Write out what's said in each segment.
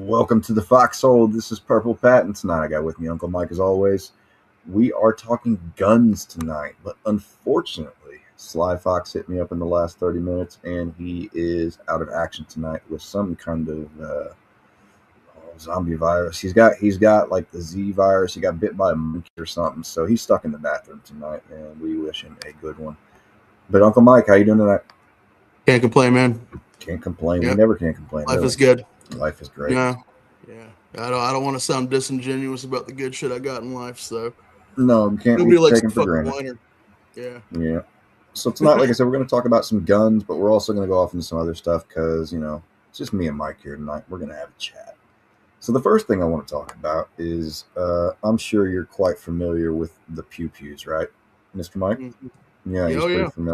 Welcome to the Foxxhole. This is Purple Pat, and tonight I got with me Uncle Mike as always. We are talking guns tonight, but unfortunately, Sly Fox hit me up in the last 30 minutes, and he is out of action tonight with some kind of zombie virus. He's got like the Z virus. He got bit by a monkey or something, so he's stuck in the bathroom tonight, and we wish him a good one. But Uncle Mike, how you doing tonight? Can't complain, man. Can't complain. Yep. We never can complain. Life really. is good. Life is great. Yeah. I don't want to sound disingenuous about the good shit I got in life. So No, you can't nobody be likes taken a for fucking granted. whiner. Yeah. Yeah. So tonight, like I said, we're going to talk about some guns, but we're also going to go off into some other stuff because, it's just me and Mike here tonight. We're going to have a chat. So the first thing I want to talk about is I'm sure you're quite familiar with the pew-pews, right, Mr. Mike? Mm-hmm. Yeah, he's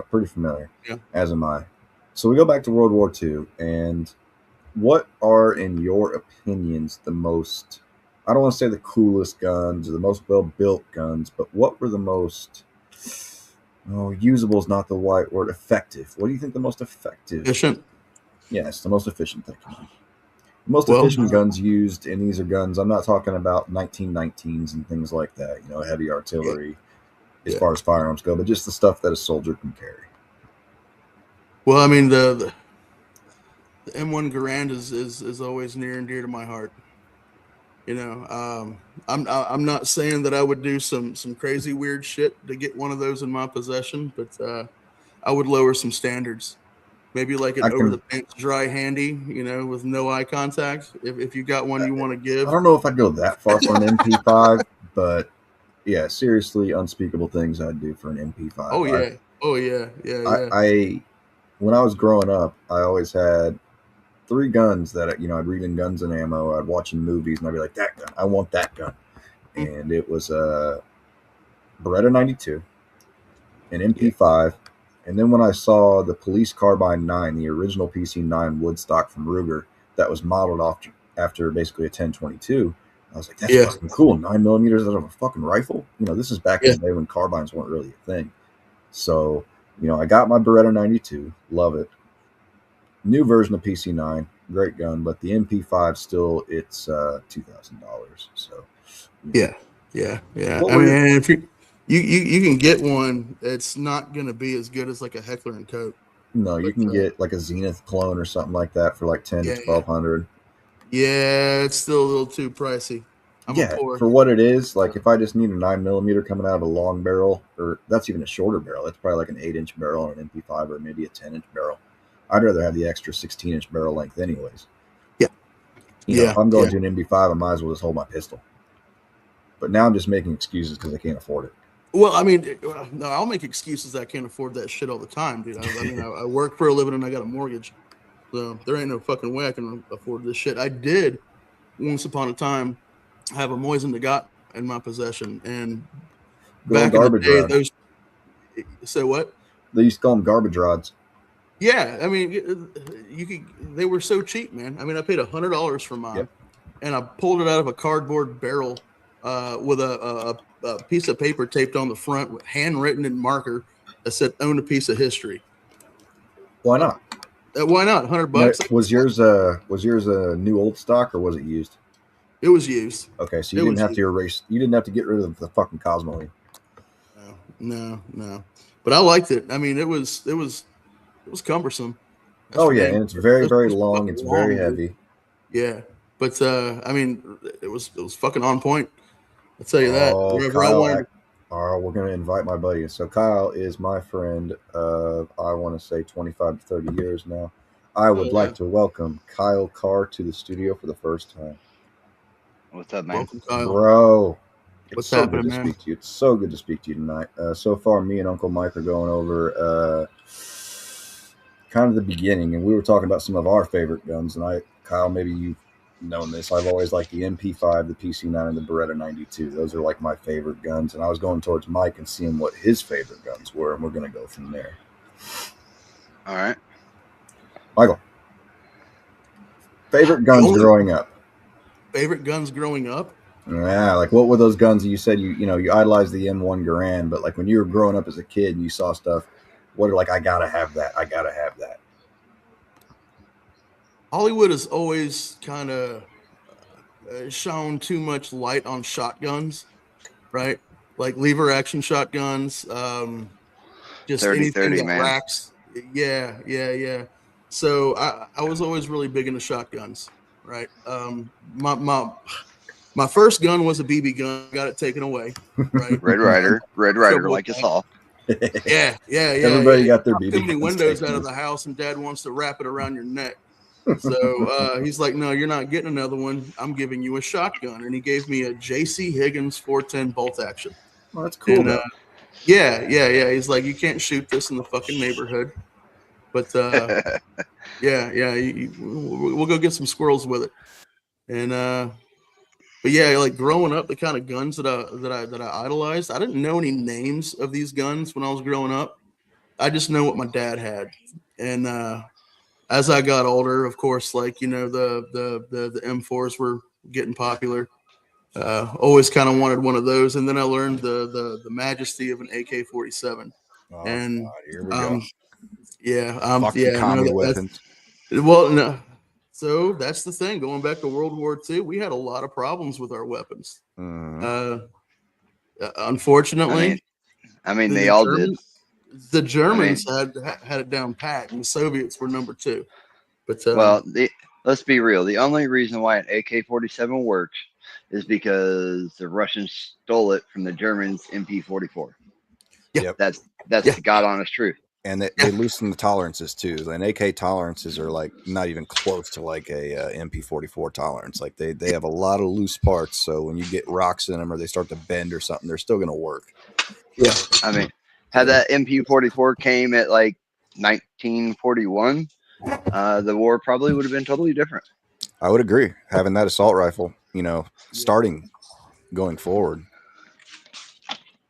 pretty familiar, Yeah. as am I. So we go back to World War II, and what are, in your opinions, the most, I don't want to say the coolest guns or the most well-built guns, but what were the most, usable is not the right word, effective. What do you think the most effective? Efficient. Yes, the most efficient thing. The most Well, efficient guns used, and these are guns, I'm not talking about 1919s and things like that, heavy artillery as far as firearms go, but just the stuff that a soldier can carry. Well, I mean the M1 Garand is always near and dear to my heart. I'm not saying that I would do some crazy weird shit to get one of those in my possession, but I would lower some standards. Maybe like an over the pants dry handy, with no eye contact. If you got one you want to give. I don't know if I'd go that far for an MP5, but yeah, seriously, unspeakable things I'd do for an MP5. Oh yeah. I when I was growing up, I always had three guns that I'd read in Guns and Ammo. I'd watch in movies, and I'd be like, "That gun, I want that gun." And it was a Beretta 92, an MP5, and then when I saw the Police Carbine 9, the original PC9 Woodstock from Ruger, that was modeled after basically a 1022. I was like, that's fucking cool. 9mm out of a fucking rifle. This is back in the day when carbines weren't really a thing. So, I got my Beretta 92. Love it. New version of PC9. Great gun. But the MP5 still, it's $2,000. So, yeah. I mean, if you can get one, it's not going to be as good as like a Heckler & Koch. No, you can get like a Zenith clone or something like that for like $1,000 to $1,200. Yeah, it's still a little too pricey. For what it is, like if I just need a 9mm coming out of a long barrel, or that's even a shorter barrel, that's probably like an 8-inch barrel on an MP5 or maybe a 10-inch barrel. I'd rather have the extra 16-inch barrel length anyways. If I'm going to an MP5, I might as well just hold my pistol. But now I'm just making excuses because I can't afford it. Well, I mean, no, I'll make excuses. I can't afford that shit all the time, dude. I work for a living and I got a mortgage. So there ain't no fucking way I can afford this shit. I did once upon a time have a Mosin Nagant in my possession, and back in the day, those. Say what? They used to call them garbage rods. Yeah, I mean, they were so cheap, man. I mean, I paid $100 for mine, and I pulled it out of a cardboard barrel with a piece of paper taped on the front with handwritten in marker that said "Own a piece of history." Why not? Why not? $100. Was yours a new old stock or was it used? It was used. Okay, so you didn't have to erase. You didn't have to get rid of the fucking Cosmo. No. But I liked it. I mean, it was cumbersome. And it's very, very long. It's very heavy. Yeah, but I mean, it was fucking on point. I'll tell you that. We're gonna invite my buddy. So Kyle is my friend of, I want to say, 25 to 30 years now. I would like to welcome Kyle Carr to the studio for the first time. What's up, man? Welcome, Kyle. Bro, what's happening, man? Speak to you. It's so good to speak to you tonight. So far, me and Uncle Mike are going over kind of the beginning, and we were talking about some of our favorite guns. And Kyle, maybe you've known this. I've always liked the MP5, the PC9, and the Beretta 92. Those are like my favorite guns. And I was going towards Mike and seeing what his favorite guns were, and we're going to go from there. All right. Michael, favorite guns growing up? Favorite guns growing up? Yeah, like what were those guns that you said you idolized the M1 Garand, but like when you were growing up as a kid and you saw stuff, what are like, I gotta have that. Hollywood has always kind of shone too much light on shotguns, right? Like lever action shotguns, just 30 anything 30, that man. racks. Yeah, yeah, yeah. So I was always really big into shotguns, right? My first gun was a BB gun. Got it taken away, right? Red Rider, Trouble with like us that. all. Yeah, yeah, yeah, Everybody yeah. got their Knock too BB many guns windows taken. out of the house, and Dad wants to wrap it around your neck. So he's like, "No, you're not getting another one. I'm giving you a shotgun." And he gave me a JC Higgins 410 bolt action. Well, that's cool And though. yeah, yeah, yeah. He's like, "You can't shoot this in the fucking neighborhood." But yeah, yeah. We'll go get some squirrels with it. And but yeah, like growing up, the kind of guns that I idolized. I didn't know any names of these guns when I was growing up. I just know what my dad had. And as I got older, of course, like the M4s were getting popular. Always kind of wanted one of those, and then I learned the majesty of an AK-47. Oh And God, here we go. yeah, Fucking no, commie that's weapons. well, no. So that's the thing. Going back to World War II, we had a lot of problems with our weapons. Uh, I mean, unfortunately, they the all did. Germans, the I mean, Germans had it down pat, and the Soviets were number two. But well, let's be real. The only reason why an AK-47 works is because the Russians stole it from the Germans MP-44. yeah, Yep. That's yeah, the God honest truth. And they yeah. loosen the tolerances too. And AK tolerances are like not even close to like a MP-44 tolerance. Like they have a lot of loose parts. So when you get rocks in them or they start to bend or something, they're still going to work. Yeah. I mean, had that MP-44 came at like 1941, the war probably would have been totally different. I would agree. Having that assault rifle, starting going forward.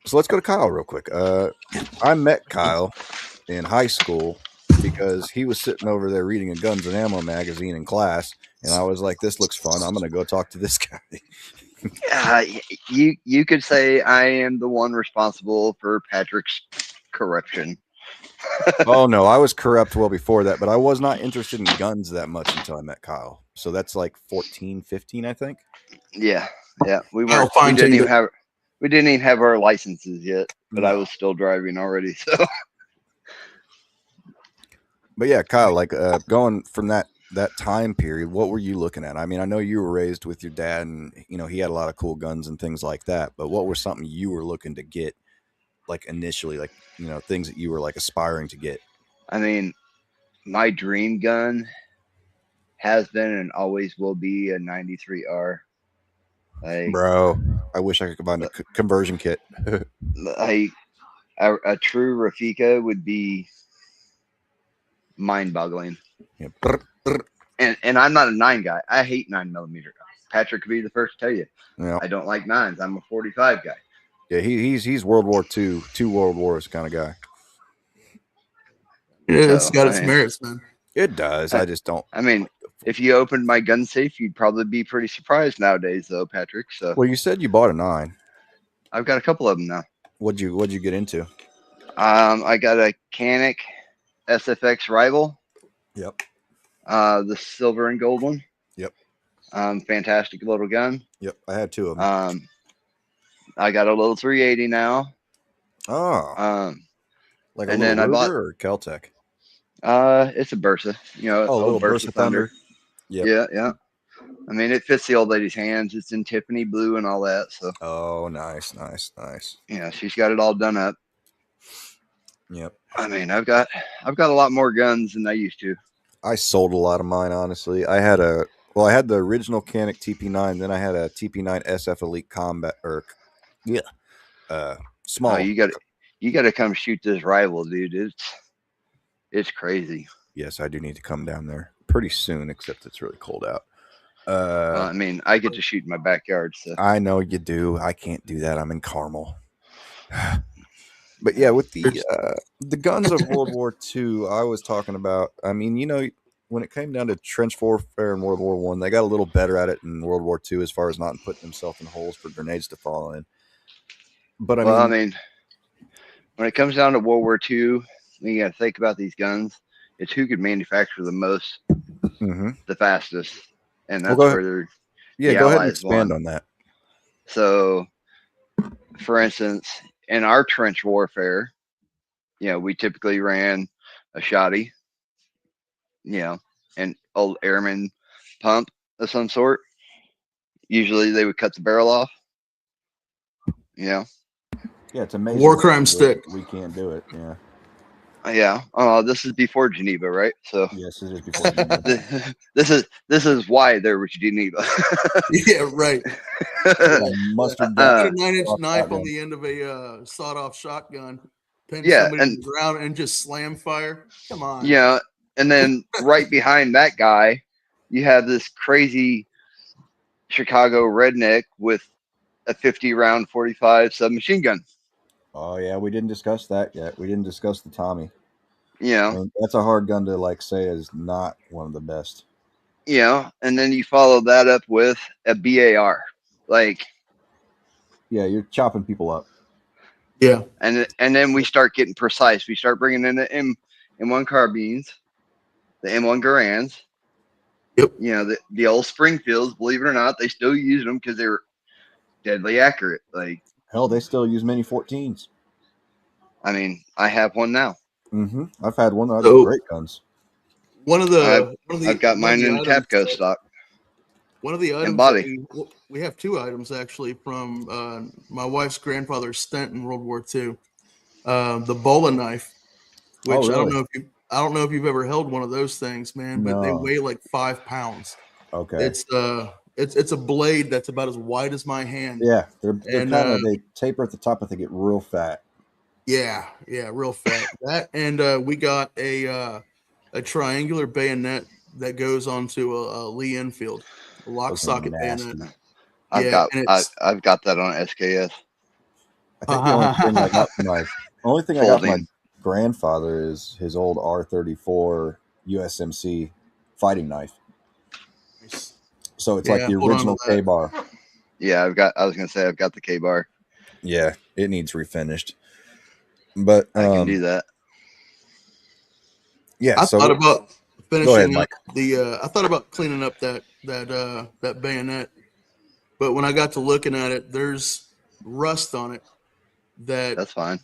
So let's go to Kyle real quick. I met Kyle in high school because he was sitting over there reading a Guns and Ammo magazine in class, and I was like, "This looks fun. I'm going to go talk to this guy." You could say I am the one responsible for Patrick's corruption. Oh no, I was corrupt well before that, but I was not interested in guns that much until I met Kyle. So that's like 14, 15, I think. Yeah, we I'll weren't. We fine didn't tune even it. have. We didn't even have our licenses yet, but I No. was still driving already. So, But yeah, Kyle, like going from that time period, what were you looking at? I mean, I know you were raised with your dad, and he had a lot of cool guns and things like that. But what were something you were looking to get, like initially, like things that you were like aspiring to get? I mean, my dream gun has been and always will be a 93R. Like, Bro, I wish I could find a conversion kit. like a true Rafika would be mind-boggling. Yeah. And I'm not a 9 guy. I hate 9mm guys. Patrick could be the first to tell you. Yeah. I don't like 9s. I'm a 45 guy. Yeah, he's World War II, two World Wars kind of guy. Yeah, So, it's got its merits, man. It does. I just don't. I mean, if you opened my gun safe, you'd probably be pretty surprised nowadays, though, Patrick. So, Well, you said you bought a 9. I've got a couple of them now. What'd you get into? I got a Canic SFX Rival. Yep. The silver and gold one. Yep. Fantastic little gun. Yep. I had 2 of them. I got a little 380 now. Oh. Like a and little then I Ruger bought or Keltec? It's a Bursa. A little Bursa Thunder. Yep. Yeah. I mean, it fits the old lady's hands. It's in Tiffany blue and all that. So. Oh, nice. Yeah, she's got it all done up. Yep. I mean, I've got a lot more guns than I used to. I sold a lot of mine, honestly. I had the original Canic TP9, then I had a TP9 SF Elite Combat small. Oh, you got to come shoot this Rival, dude. It's crazy. Yes, I do need to come down there pretty soon, except it's really cold out. I mean, I get to shoot in my backyard. So. I know you do. I can't do that. I'm in Carmel. But yeah, with the guns of World War II, I was talking about. I mean, when it came down to trench warfare in World War I, they got a little better at it in World War II as far as not putting themselves in holes for grenades to fall in. But I mean, when it comes down to World War II, you got to think about these guns. It's who could manufacture the most, the fastest, and that's where Yeah, The go ahead and Allies expand won. on that. So, for instance, in our trench warfare, we typically ran a shoddy, an old airman pump of some sort. Usually they would cut the barrel off. Yeah, it's amazing. War crime stick. We can't do it. Yeah. Yeah. This is before Geneva, right? So Yes, it is before Geneva. this is why there was Geneva. Yeah, right. Mustard Put gas. a 9-inch knife shotgun. on the end of a sawed-off shotgun, pin Yeah, somebody to and the ground, and just slam fire. Come on. and then right behind that guy, you have this crazy Chicago redneck with a 50-round 45 submachine gun. Oh yeah, we didn't discuss that yet. We didn't discuss the Tommy. Yeah. I mean, that's a hard gun to like say is not one of the best. And then you follow that up with a BAR. Like, Yeah, you're chopping people up. Yeah. and then we start getting precise. We start bringing in the M1 carbines, the M1 Garands. Yep. The old Springfields, believe it or not, they still use them because they're deadly accurate. Like, hell, they still use Mini 14s. I mean, I have one now. Mm-hmm. I've had one. That's So- great guns. I've got mine in Tapco stock. One of the items body. that we have two items actually from my wife's grandfather's stint in World War II. The Bola knife, which Oh, I don't really? know if you've ever held one of those things, man, but they No. weigh like 5 pounds. Okay. It's a blade that's about as wide as my hand. Yeah, they're And, kind of they taper at the top, but they get real fat. Yeah, real fat. That and we got a triangular bayonet that goes onto a Lee Enfield, a lock Those are socket nasty. bayonet. I've got that on SKS. I think the only thing I got from my grandfather is his old R34 USMC fighting knife. So it's like the original K-bar. Yeah, I was gonna say I've got the K-bar. Yeah, it needs refinished. But I can do that. Yeah, I thought about finishing go ahead, Mike. I thought about cleaning up that bayonet, but when I got to looking at it, there's rust on it. That's fine.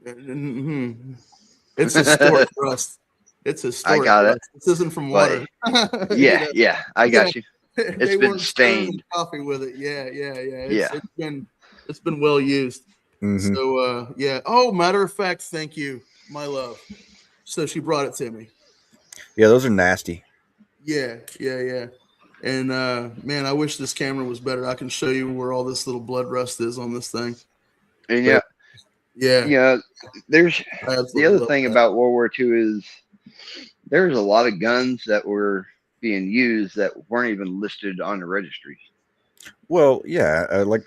It's historic rust. It's historic. I got rust. it. This isn't from water. Yeah, I got you. It's been stained. Coffee with it. Yeah. It's been well used. Mm-hmm. So yeah. Oh, matter of fact, thank you, my love. So she brought it to me. Yeah, those are nasty. Yeah. And man, I wish this camera was better. I can show you where all this little blood rust is on this thing. And yeah. There's the other thing about World War II is there's a lot of guns that were being used that weren't even listed on the registry. Well, yeah, like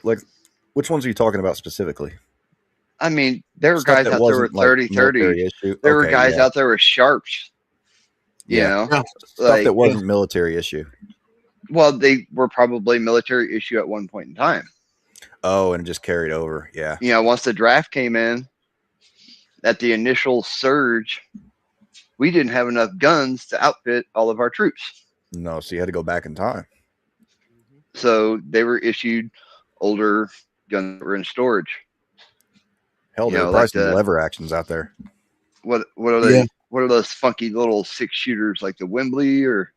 which ones are you talking about specifically? I mean, there were guys out there with 30-30. There were guys out there with sharps. You know, stuff that wasn't military issue. Well, they were probably military issue at one point in time. Oh, and it just carried over. Yeah. Once the draft came in, at the initial surge, we didn't have enough guns to outfit all of our troops. No, so you had to go back in time. So they were issued older guns that were in storage. Hell, there were probably some lever actions out there. What are they? Yeah. What are those funky little 6-shooters like the Wembley or?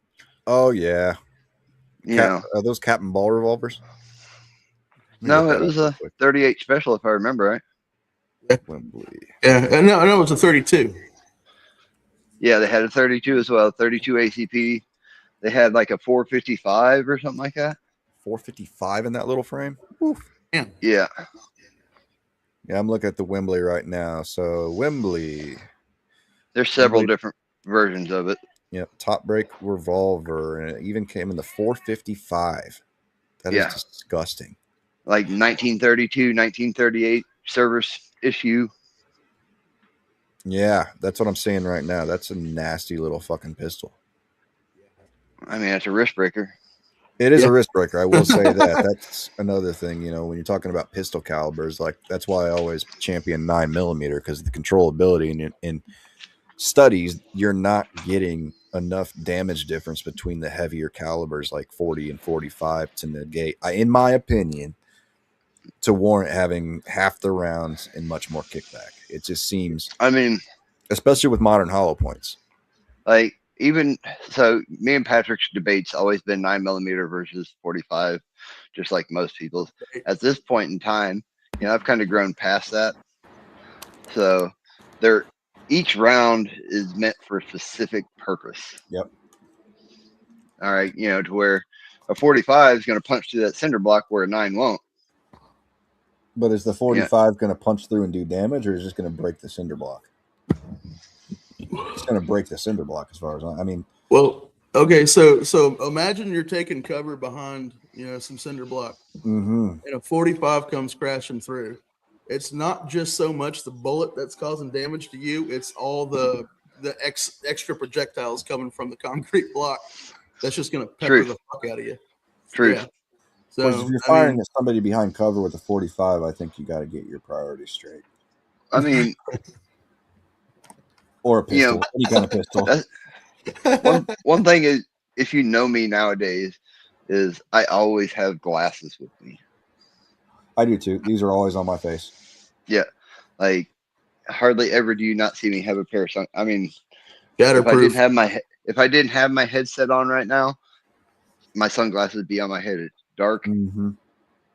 Oh yeah. Are those Captain Ball revolvers? No, it was a 38 special if I remember right. Wembley. Yeah, no, it was a 32. Yeah, they had a 32 as well, 32 ACP. They had like a 455 or something like that. 455 in that little frame? Oof. Yeah. Yeah, I'm looking at the Wembley right now. So Wembley. There's several different versions of it. Yep, top break revolver, and it even came in the 455. That is disgusting. Like 1932, 1938 service issue. Yeah, that's what I'm saying right now. That's a nasty little fucking pistol. I mean, it's a wrist breaker. It is a wrist breaker. I will say that. That's another thing, when you're talking about pistol calibers, like that's why I always champion 9mm because the controllability in studies, you're not getting enough damage difference between the heavier calibers like 40 and 45 to negate, in my opinion, to warrant having half the rounds and much more kickback. It just seems, I mean, especially with modern hollow points. like even so, me and Patrick's debate's always been 9mm versus 45, just like most people's. At this point in time, I've kind of grown past that. So each round is meant for a specific purpose. Yep. All right, to where a 45 is going to punch through that cinder block where a 9 won't. But is the 45 going to punch through and do damage, or is it just going to break the cinder block? It's going to break the cinder block, as far as I mean. Well, okay, so imagine you're taking cover behind some cinder block, and a 45 comes crashing through. It's not just so much the bullet that's causing damage to you; it's all the extra projectiles coming from the concrete block. That's just going to pepper the fuck out of you. Truth. Yeah. So if you're firing at somebody behind cover with a 45, I think you got to get your priorities straight. I mean, or a pistol, any kind of pistol. One thing is, if you know me nowadays, is I always have glasses with me. I do too. These are always on my face. Yeah, like hardly ever do you not see me have a pair of sun. I mean, if I didn't have my headset on right now, my sunglasses would be on my head. It's dark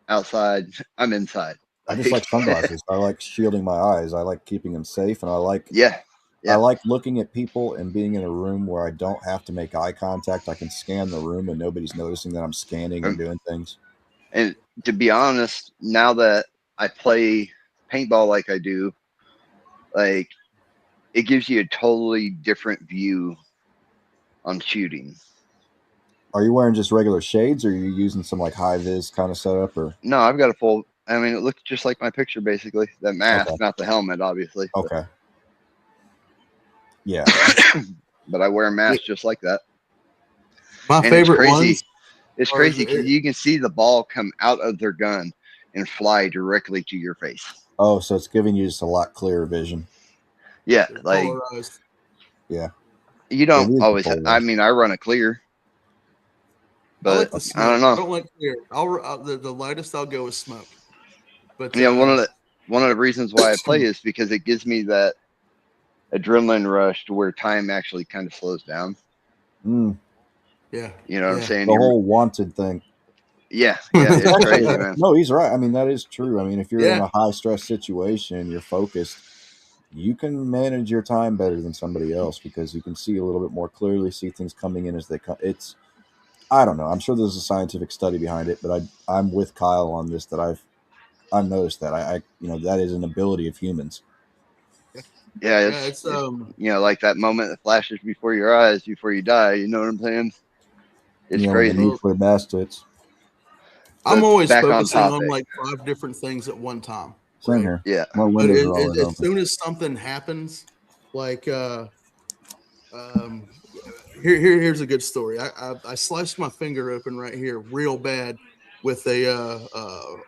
outside. I'm inside. I just like sunglasses. I like shielding my eyes. I like keeping them safe, and I like I like looking at people and being in a room where I don't have to make eye contact. I can scan the room and nobody's noticing that I'm scanning and doing things. And to be honest, now that I play paintball like I do, like it gives you a totally different view on shooting. Are you wearing just regular shades, or are you using some like high vis kind of setup? Or no, I've got a full. I mean, it looks just like my picture, basically. That mask, not the helmet, obviously. Okay. But. Yeah. But I wear a mask just like that. My favorite ones. It's crazy because you can see the ball come out of their gun and fly directly to your face. Oh, so it's giving you just a lot clearer vision. Yeah, like polarized. Yeah. You don't always. I mean, I run a clear, but I don't know. I don't like clear. The lightest I'll go is smoke. But one of the reasons why I play is because it gives me that adrenaline rush to where time actually kind of slows down. Yeah. You know what I'm saying? The whole wanted thing. Yeah, it's crazy, man. No, he's right. I mean, that is true. I mean, if you're in a high stress situation and you're focused, you can manage your time better than somebody else because you can see a little bit more clearly, see things coming in as they come. I don't know. I'm sure there's a scientific study behind it, but I'm with Kyle on this. That I've noticed that that is an ability of humans. Yeah, it's like that moment that flashes before your eyes before you die. You know what I'm saying? It's crazy. Nuclear blast hits. I'm always focusing on like 5 different things at one time. Same here. Yeah. My windows are always as soon as something happens, like here's a good story. I sliced my finger open right here real bad with a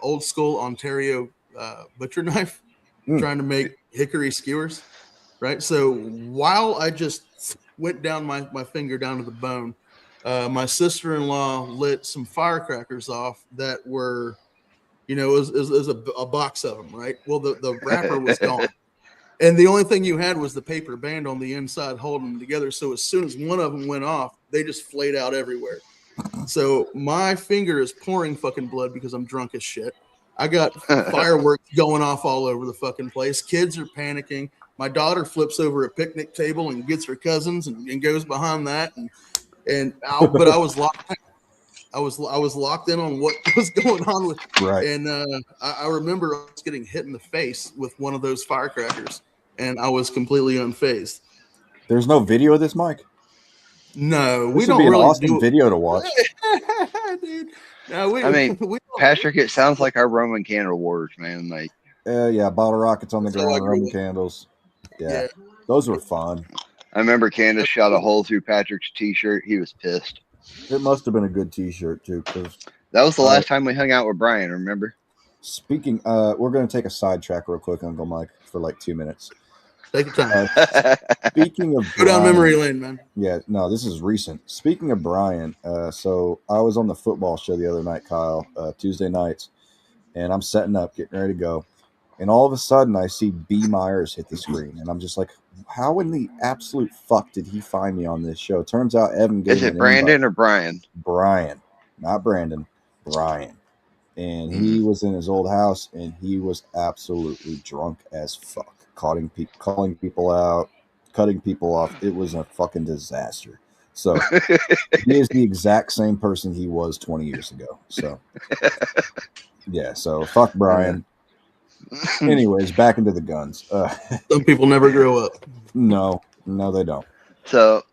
old school Ontario butcher knife, trying to make hickory skewers. Right. So while I just went down my finger down to the bone, my sister-in-law lit some firecrackers off that were, it was a box of them. Right. Well, the wrapper was gone. And the only thing you had was the paper band on the inside holding them together. So as soon as one of them went off, they just flayed out everywhere. So my finger is pouring fucking blood because I'm drunk as shit. I got fireworks going off all over the fucking place. Kids are panicking. My daughter flips over a picnic table and gets her cousins and goes behind that. But I was locked. I was locked in on what was going on with. Right. And I remember I was getting hit in the face with one of those firecrackers, and I was completely unfazed. There's no video of this, Mike? No, we don't really awesome video to watch. Dude. No, Patrick, it sounds like our Roman candle wars, man. Like, bottle rockets on the ground, Roman candles. Yeah, those were fun. I remember Candace shot a hole through Patrick's t-shirt. He was pissed. It must have been a good t-shirt too, because that was the last time we hung out with Brian. Remember? Speaking, we're going to take a sidetrack real quick, Uncle Mike, for like 2 minutes. Take your time. Speaking of Go down Brian, memory lane, man. yeah, no, this is recent. Speaking of Brian, so I was on the football show the other night, Kyle, Tuesday nights, and I'm setting up, getting ready to go. And all of a sudden, I see B. Myers hit the screen, and I'm just like, "How in the absolute fuck did he find me on this show?" Turns out Evan gave Is him it an Brandon invite. or Brian? Brian, not Brandon, Brian, and he was in his old house, and he was absolutely drunk as fuck, calling people out, cutting people off. It was a fucking disaster. So he is the exact same person he was 20 years ago. So yeah, so fuck Brian. Anyways, back into the guns. Some people never grow up. No, they don't. So,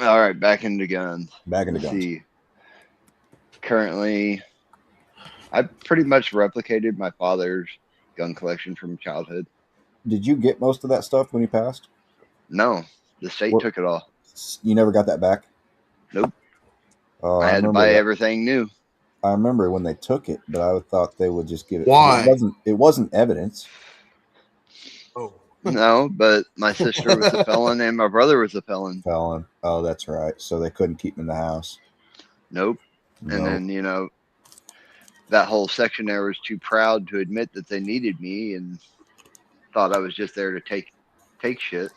all right, back into guns. Back into Let's guns. see. Currently, I pretty much replicated my father's gun collection from childhood. Did you get most of that stuff when he passed? No, the state What- took it all. You never got that back? Nope. Oh, I had to buy everything new. I remember when they took it, but I thought they would just give it. Why? It wasn't evidence. Oh. No, but my sister was a felon and my brother was a felon. Felon. Oh, that's right. So they couldn't keep him in the house. Nope. No. And then, you know, that whole section there was too proud to admit that they needed me and thought I was just there to take shit.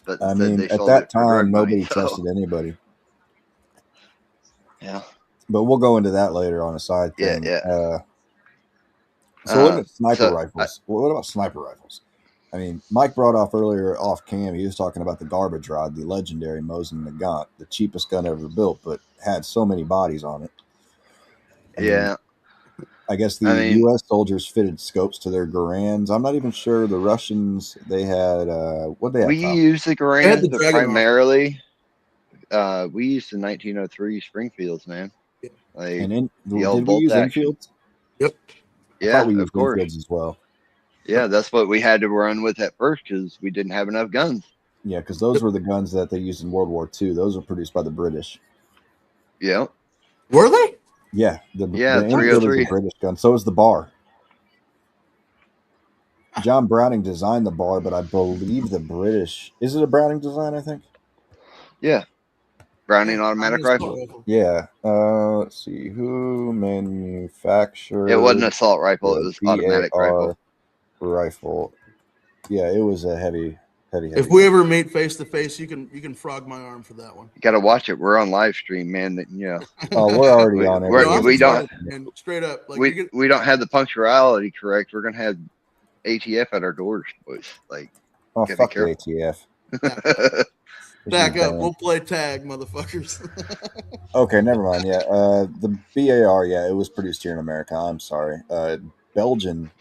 But I instead mean, they at sold that it for drug time, money. nobody So, trusted anybody. yeah. But we'll go into that later on a side thing. Yeah. So what about sniper so rifles? What about sniper rifles? I mean, Mike brought off earlier off cam. He was talking about the garbage rod, the legendary Mosin Nagant, the cheapest gun ever built, but had so many bodies on it. I mean, I guess the U.S. soldiers fitted scopes to their Garans. I'm not even sure the Russians. They had what they had. We used the Garand, but primarily we used the 1903 Springfields, man. Yeah. Like and the old did we use action. Enfields? Yep. Yeah, I thought we used of course. Enfields as well. Yeah, that's what we had to run with at first because we didn't have enough guns. Yeah, because those were the guns that they used in World War II. Those were produced by the British. Yeah. Were they? Yeah, the Enfield 303. is a British gun. So is the bar. John Browning designed the bar, but I believe the British. Is it a Browning design? I think. Yeah. Browning automatic rifle. Yeah. Let's see who manufactured. It wasn't an assault rifle. It was automatic rifle. Yeah, it was a heavy. If we ever meet face to face, you can frog my arm for that one. You got to watch it. We're on live stream, man. Yeah. Oh, we're already on it. We don't. And straight up, like we don't have the punctuality correct. We're gonna have ATF at our doors, boys. Like, oh fuck the ATF. Back up. We'll play tag, motherfuckers. Okay, never mind. Yeah, the BAR. Yeah, it was produced here in America. I'm sorry. Belgium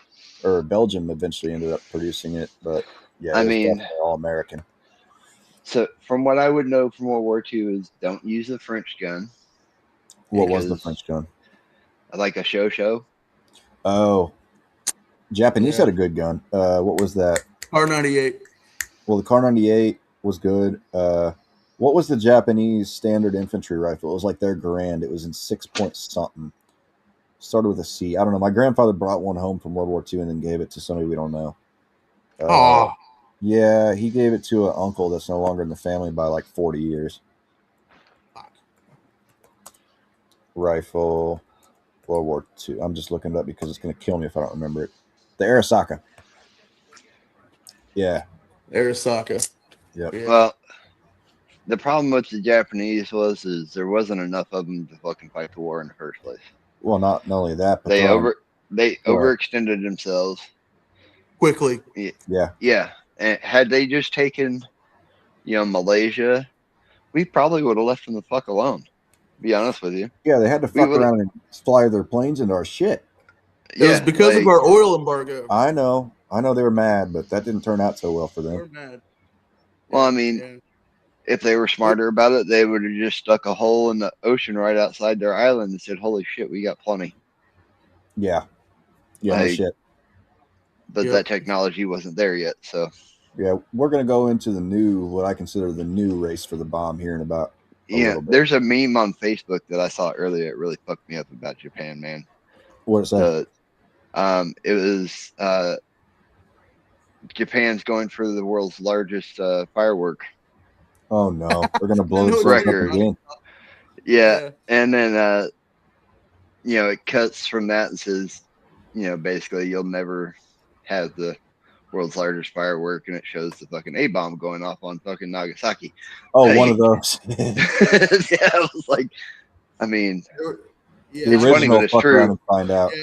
eventually ended up producing it, but yeah, I mean, definitely all American. So, from what I would know from World War II is don't use a French gun. What was the French gun? Like a show. Oh, Japanese had a good gun. What was that? Car 98. Well, the Car 98 was good. What was the Japanese standard infantry rifle? It was like their Garand. It was in 6 point something. Started with a C. I don't know. My grandfather brought one home from World War II and then gave it to somebody we don't know. Yeah, he gave it to an uncle that's no longer in the family by like 40 years. Rifle, World War II. I'm just looking it up because it's going to kill me if I don't remember it. The Arisaka. Yeah. Arisaka. Yep. Yeah. Well, the problem with the Japanese is there wasn't enough of them to fucking fight the war in the first place. Well, not only that, but they overextended themselves quickly. Yeah. And had they just taken, Malaysia, we probably would have left them the fuck alone. To be honest with you. Yeah, they had to fuck around and fly their planes into our shit. It was because of our oil embargo. I know they were mad, but that didn't turn out so well for them. They were mad. Well, I mean, if they were smarter about it, they would have just stuck a hole in the ocean right outside their island and said, "Holy shit, we got plenty." Yeah. No shit. But that technology wasn't there yet, so. Yeah, we're gonna go into what I consider the new race for the bomb here in about. There's a meme on Facebook that I saw earlier. It really fucked me up about Japan, man. What's that? It was Japan's going for the world's largest firework Oh no, they're gonna I blow know themselves up record. again. Yeah, Yeah. and then it cuts from that and says, basically you'll never have the world's largest firework, and it shows the fucking A bomb going off on fucking Nagasaki. Oh, one Like, of those. yeah, I was like, I mean, The Yeah, it's I funny, seen but original. it's Fuck around true. and find out. Yeah,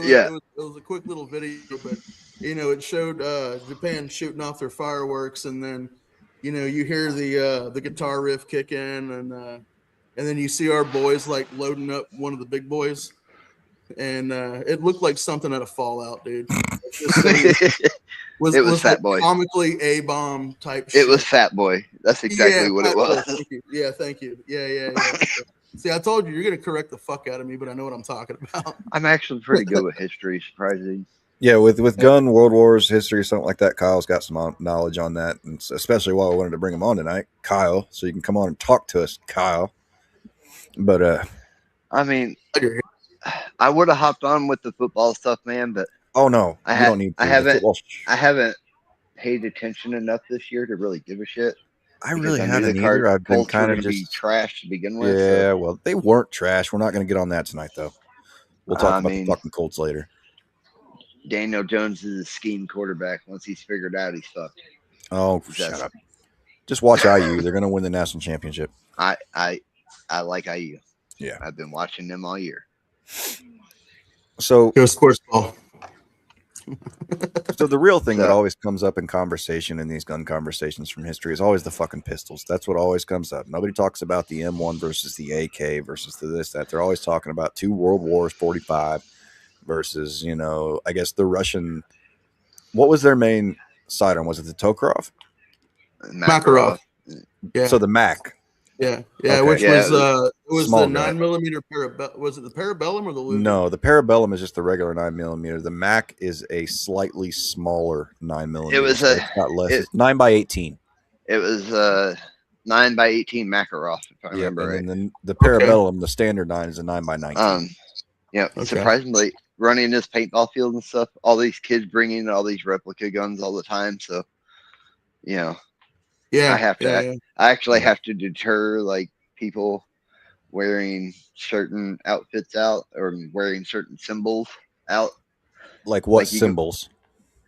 Yeah, it was a quick little video, but it showed Japan shooting off their fireworks, and then you hear the guitar riff kick in, and then you see our boys like loading up one of the big boys, and it looked like something out of Fallout, dude. Like, this thing it was was like Fat Boy. comically A bomb type It was shit. Fat Boy. That's Yeah, exactly what it Fat Boy. was. Thank you. Yeah, thank you. Yeah. See, I told you you're gonna correct the fuck out of me, but I know what I'm talking about. I'm actually pretty good with history, surprisingly. Yeah, with gun world wars history, something like that. Kyle's got some knowledge on that, and especially why I wanted to bring him on tonight, Kyle, so you can come on and talk to us, Kyle. But I mean, I would have hopped on with the football stuff, man, but oh no, I you ha- don't need I to. The haven't football. I haven't paid attention enough this year to really give a shit I because really I knew the haven't either. I've been Colts were kind going of to be just trash to begin with. So yeah. Well, they weren't trash. We're not going to get on that tonight, though. We'll talk I about the mean, fucking Colts later. Daniel Jones is a scheme quarterback. Once he's figured out, he's fucked. Oh, He's shut that- up. Just watch IU. They're going to win the national championship. I like IU. Yeah. I've been watching them all year. So Go sports ball. So the real thing that So- always comes up in conversation in these gun conversations from history is always the fucking pistols. That's what always comes up. Nobody talks about the M1 versus the AK versus the this, that. They're always talking about two World Wars, 45 versus, I guess the Russian. What was their main sidearm? Was it the Tokarov? Makarov. Yeah. So the Mac. Yeah, Okay. which Yeah, was it was small the guy. 9mm parabellum. Was it the parabellum or the Luger? No, the Parabellum is just the regular 9mm. The Mac is a slightly smaller 9mm. It was so a- it's got less. it- It's 9x18. It was 9x18 Makarov, if I remember right. And then the Parabellum, the standard 9, is a 9x19. Okay. Surprisingly, running this paintball field and stuff, all these kids bringing all these replica guns all the time. So, Yeah, I have to. yeah. I actually have to deter like people wearing certain outfits out or wearing certain symbols out. Like what Like you can- symbols?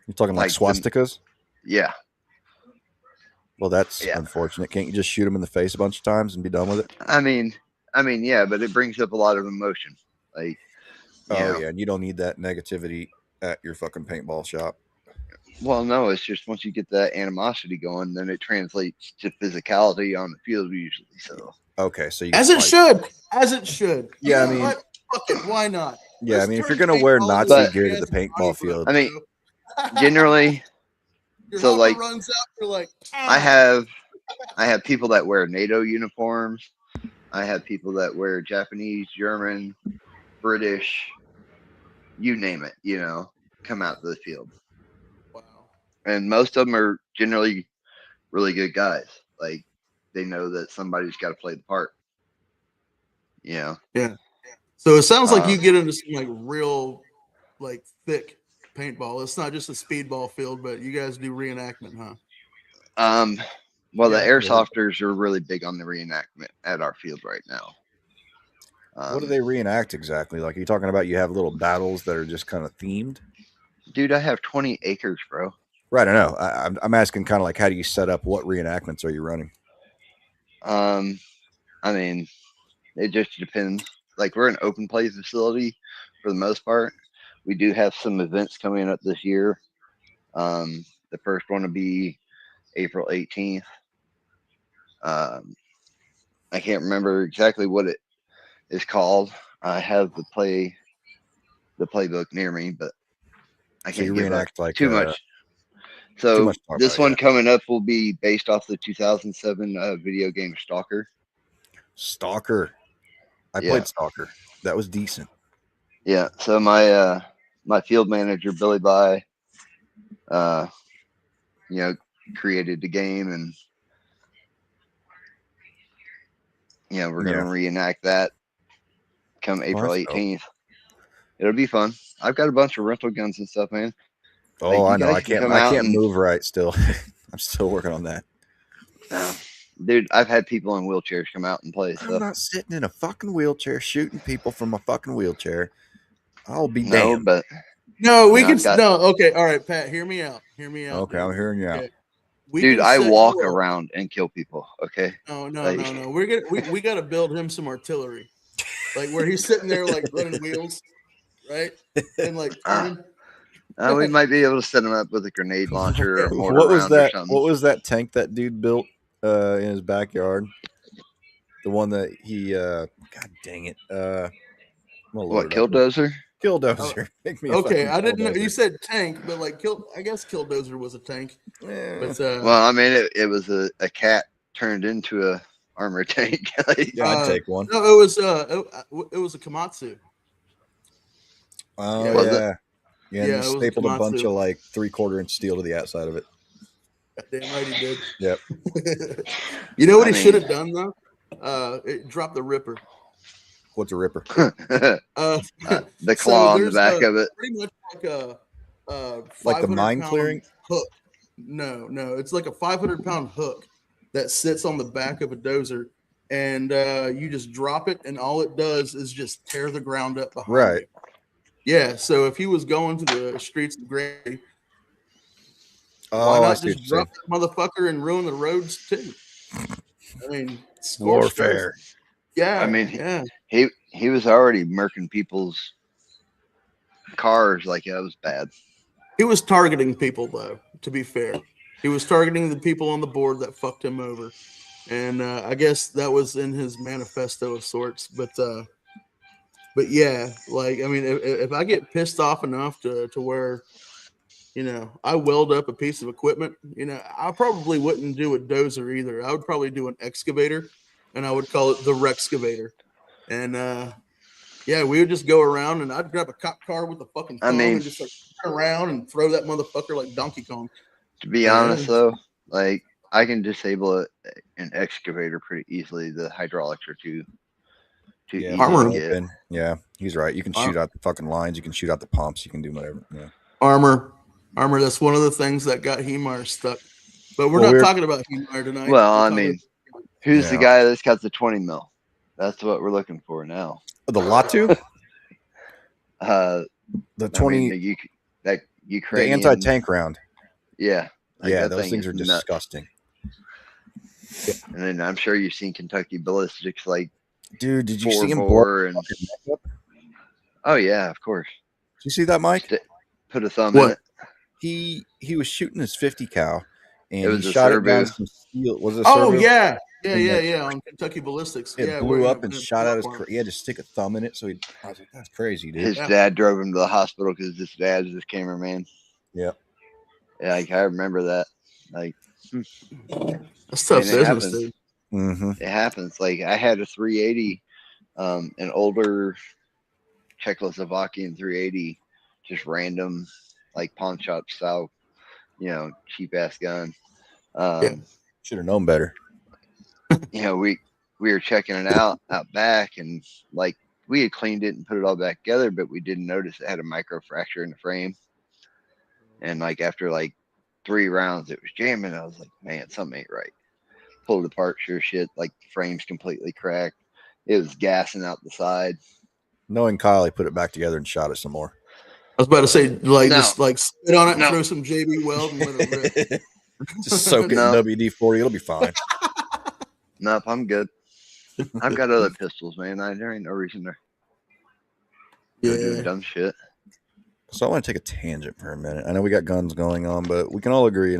You're talking like like the- swastikas? Yeah, Well, that's Yeah. unfortunate. Can't you just shoot them in the face a bunch of times and be done with it? I mean, yeah, but it brings up a lot of emotion. Like, Yeah, and you don't need that negativity at your fucking paintball shop. well, no, it's just once you get that animosity going, then it translates to physicality on the field usually. So, Okay, so you As can it fight. should. Yeah, I You know mean- what? Fuck it, why not? Yeah, Let's I mean, if turn you're gonna wear paintball Nazi into gear to a the fancy paintball party field, I mean, bro. generally, Your so, hopper like, runs out. You're like, I have people that wear NATO uniforms. I have people that wear Japanese, German, British, you name it, come out to the field. wow. And most of them are generally really good guys. Like, they know that somebody's got to play the part. So it sounds like you Um, get into some like real, like thick paintball. It's not just a speedball field, but you guys do reenactment, huh? Well, the Yeah. airsofters are really big on the reenactment at our field right now. what do they reenact exactly? Like, are you talking about you have little battles that are just kind of themed? Dude, I have 20 acres, bro. Right, I know. I'm asking kind of like, how do you set up? What reenactments are you running? I mean, it just depends. Like, we're an open play facility for the most part. We do have some events coming up this year. The first one will be April 18th. I can't remember exactly what it is called. I have the playbook near me, but I So you can't give up reenact like too much. too So much to talk this about, one yeah. coming up will be based off the 2007 video game Stalker. Stalker. I Yeah. played Stalker. That was decent. Yeah. So my field manager Billy By, created the game, and we're gonna reenact that come April that's dope. 18th. It'll be fun. I've got a bunch of rental guns and stuff, man. Oh, you I know. guys I can can't. come I out can't and move right still. I'm still working on that. dude, I've had people in wheelchairs come out and play. I'm So not sitting in a fucking wheelchair shooting people from a fucking wheelchair. I'll be no, damned. but No, we can I've got no. Okay, all right, Pat. Hear me out. Hear me out. Okay, Dude. I'm hearing you out. Okay. We dude, can I set walk you up. around and kill people. Okay. No. Like, We got to build him some artillery, like where he's sitting there like running wheels, right, and like turning. we might be able to set him up with a grenade launcher or mortar What was rounds or that? something. What was that tank that dude built in his backyard? The one that he God dang it. What, Killdozer? Killdozer. Pick me a Okay, fucking I didn't know Killdozer. you said tank, but like I guess Killdozer was a tank. But Well, I mean, it was a cat turned into a armored tank. Like, yeah, I'd take one. No, it was a Komatsu. Oh Was it? yeah. Yeah, and Yeah, he it was a stapled a bunch Komatsu. of like 3/4 inch steel to the outside of it. Damn right he did. Yep. You know what I he mean- should have done though? It dropped the Ripper. What's a ripper? the So claw on the there's back of it. pretty much like a Like the 500 mine pound clearing? hook. No, it's like a 500-pound hook that sits on the back of a dozer, and you just drop it, and all it does is just tear the ground up behind Right. you. Yeah. So if he was going to the streets of Gray, why Oh, I not see what just you're drop that motherfucker and ruin the roads too? I mean, saying. scorched earth. Warfare. Yeah. I mean, yeah. he was already murking people's cars. Like, that was bad. He was targeting people, though. To be fair, he was targeting the people on the board that fucked him over, and I guess that was in his manifesto of sorts. But yeah, like I mean, if I get pissed off enough to where I weld up a piece of equipment, I probably wouldn't do a dozer either. I would probably do an excavator, and I would call it the Rexcavator, and yeah, we would just go around, and I'd grab a cop car with a fucking I thumb mean- and just like turn around and throw that motherfucker like Donkey Kong. To be Yeah. honest, though, like, I can disable an excavator pretty easily. The hydraulics are too Yeah, easy Armor. to get. open. Yeah, he's right. You can shoot out the fucking lines. You can shoot out the pumps. You can do whatever. Yeah. Armor. That's one of the things that got Hemar stuck. But we're Well, not we're- talking about Hemar tonight. Well, We're I talking mean, who's the Yeah. guy that's got the 20 mil? That's what we're looking for now. The Latu, Uh, the I 20, mean, that the Ukrainian anti-tank round. Yeah, like, Yeah, that those thing things is are nuts. disgusting. And then I'm sure you've seen Kentucky ballistics, like Dude, did you see 4 him blow bore and fucking neck up? oh yeah, of course. Did you see that, Mike? Put a thumb What? in it. He was shooting his 50 cal, It and was he a shot it down Serbu. some steel. Was it a Oh servo? yeah, And that- on Kentucky ballistics. It Yeah, blew we're up and in a shot out his. farm. He had to stick a thumb in it, so I was like, "That's crazy, dude." His Yeah. dad drove him to the hospital because his dad's his cameraman. Yep. Yeah, like, I remember that. Like, That's tough and it business, happens. dude. Mm-hmm. It happens. Like, I had a 380, an older Czechoslovakian 380, just random, like pawn shop style, cheap ass gun. Should have known better. We were checking it out back, and like, we had cleaned it and put it all back together, but we didn't notice it had a micro fracture in the frame. And like, after like 3 rounds, it was jamming. I was like, man, something ain't right. Pulled it apart, sure shit, like the frame's completely cracked. It was gassing out the side. Knowing Kyle, he put it back together and shot it some more. I was about to say, like, No. just like spit on it and No. throw some JB Weld and let it rip. Just soak it No. in WD-40. It'll be fine. Nope, I'm good. I've got other pistols, man. There ain't no reason to go do Yeah. dumb shit. So I want to take a tangent for a minute. I know we got guns going on, but we can all agree,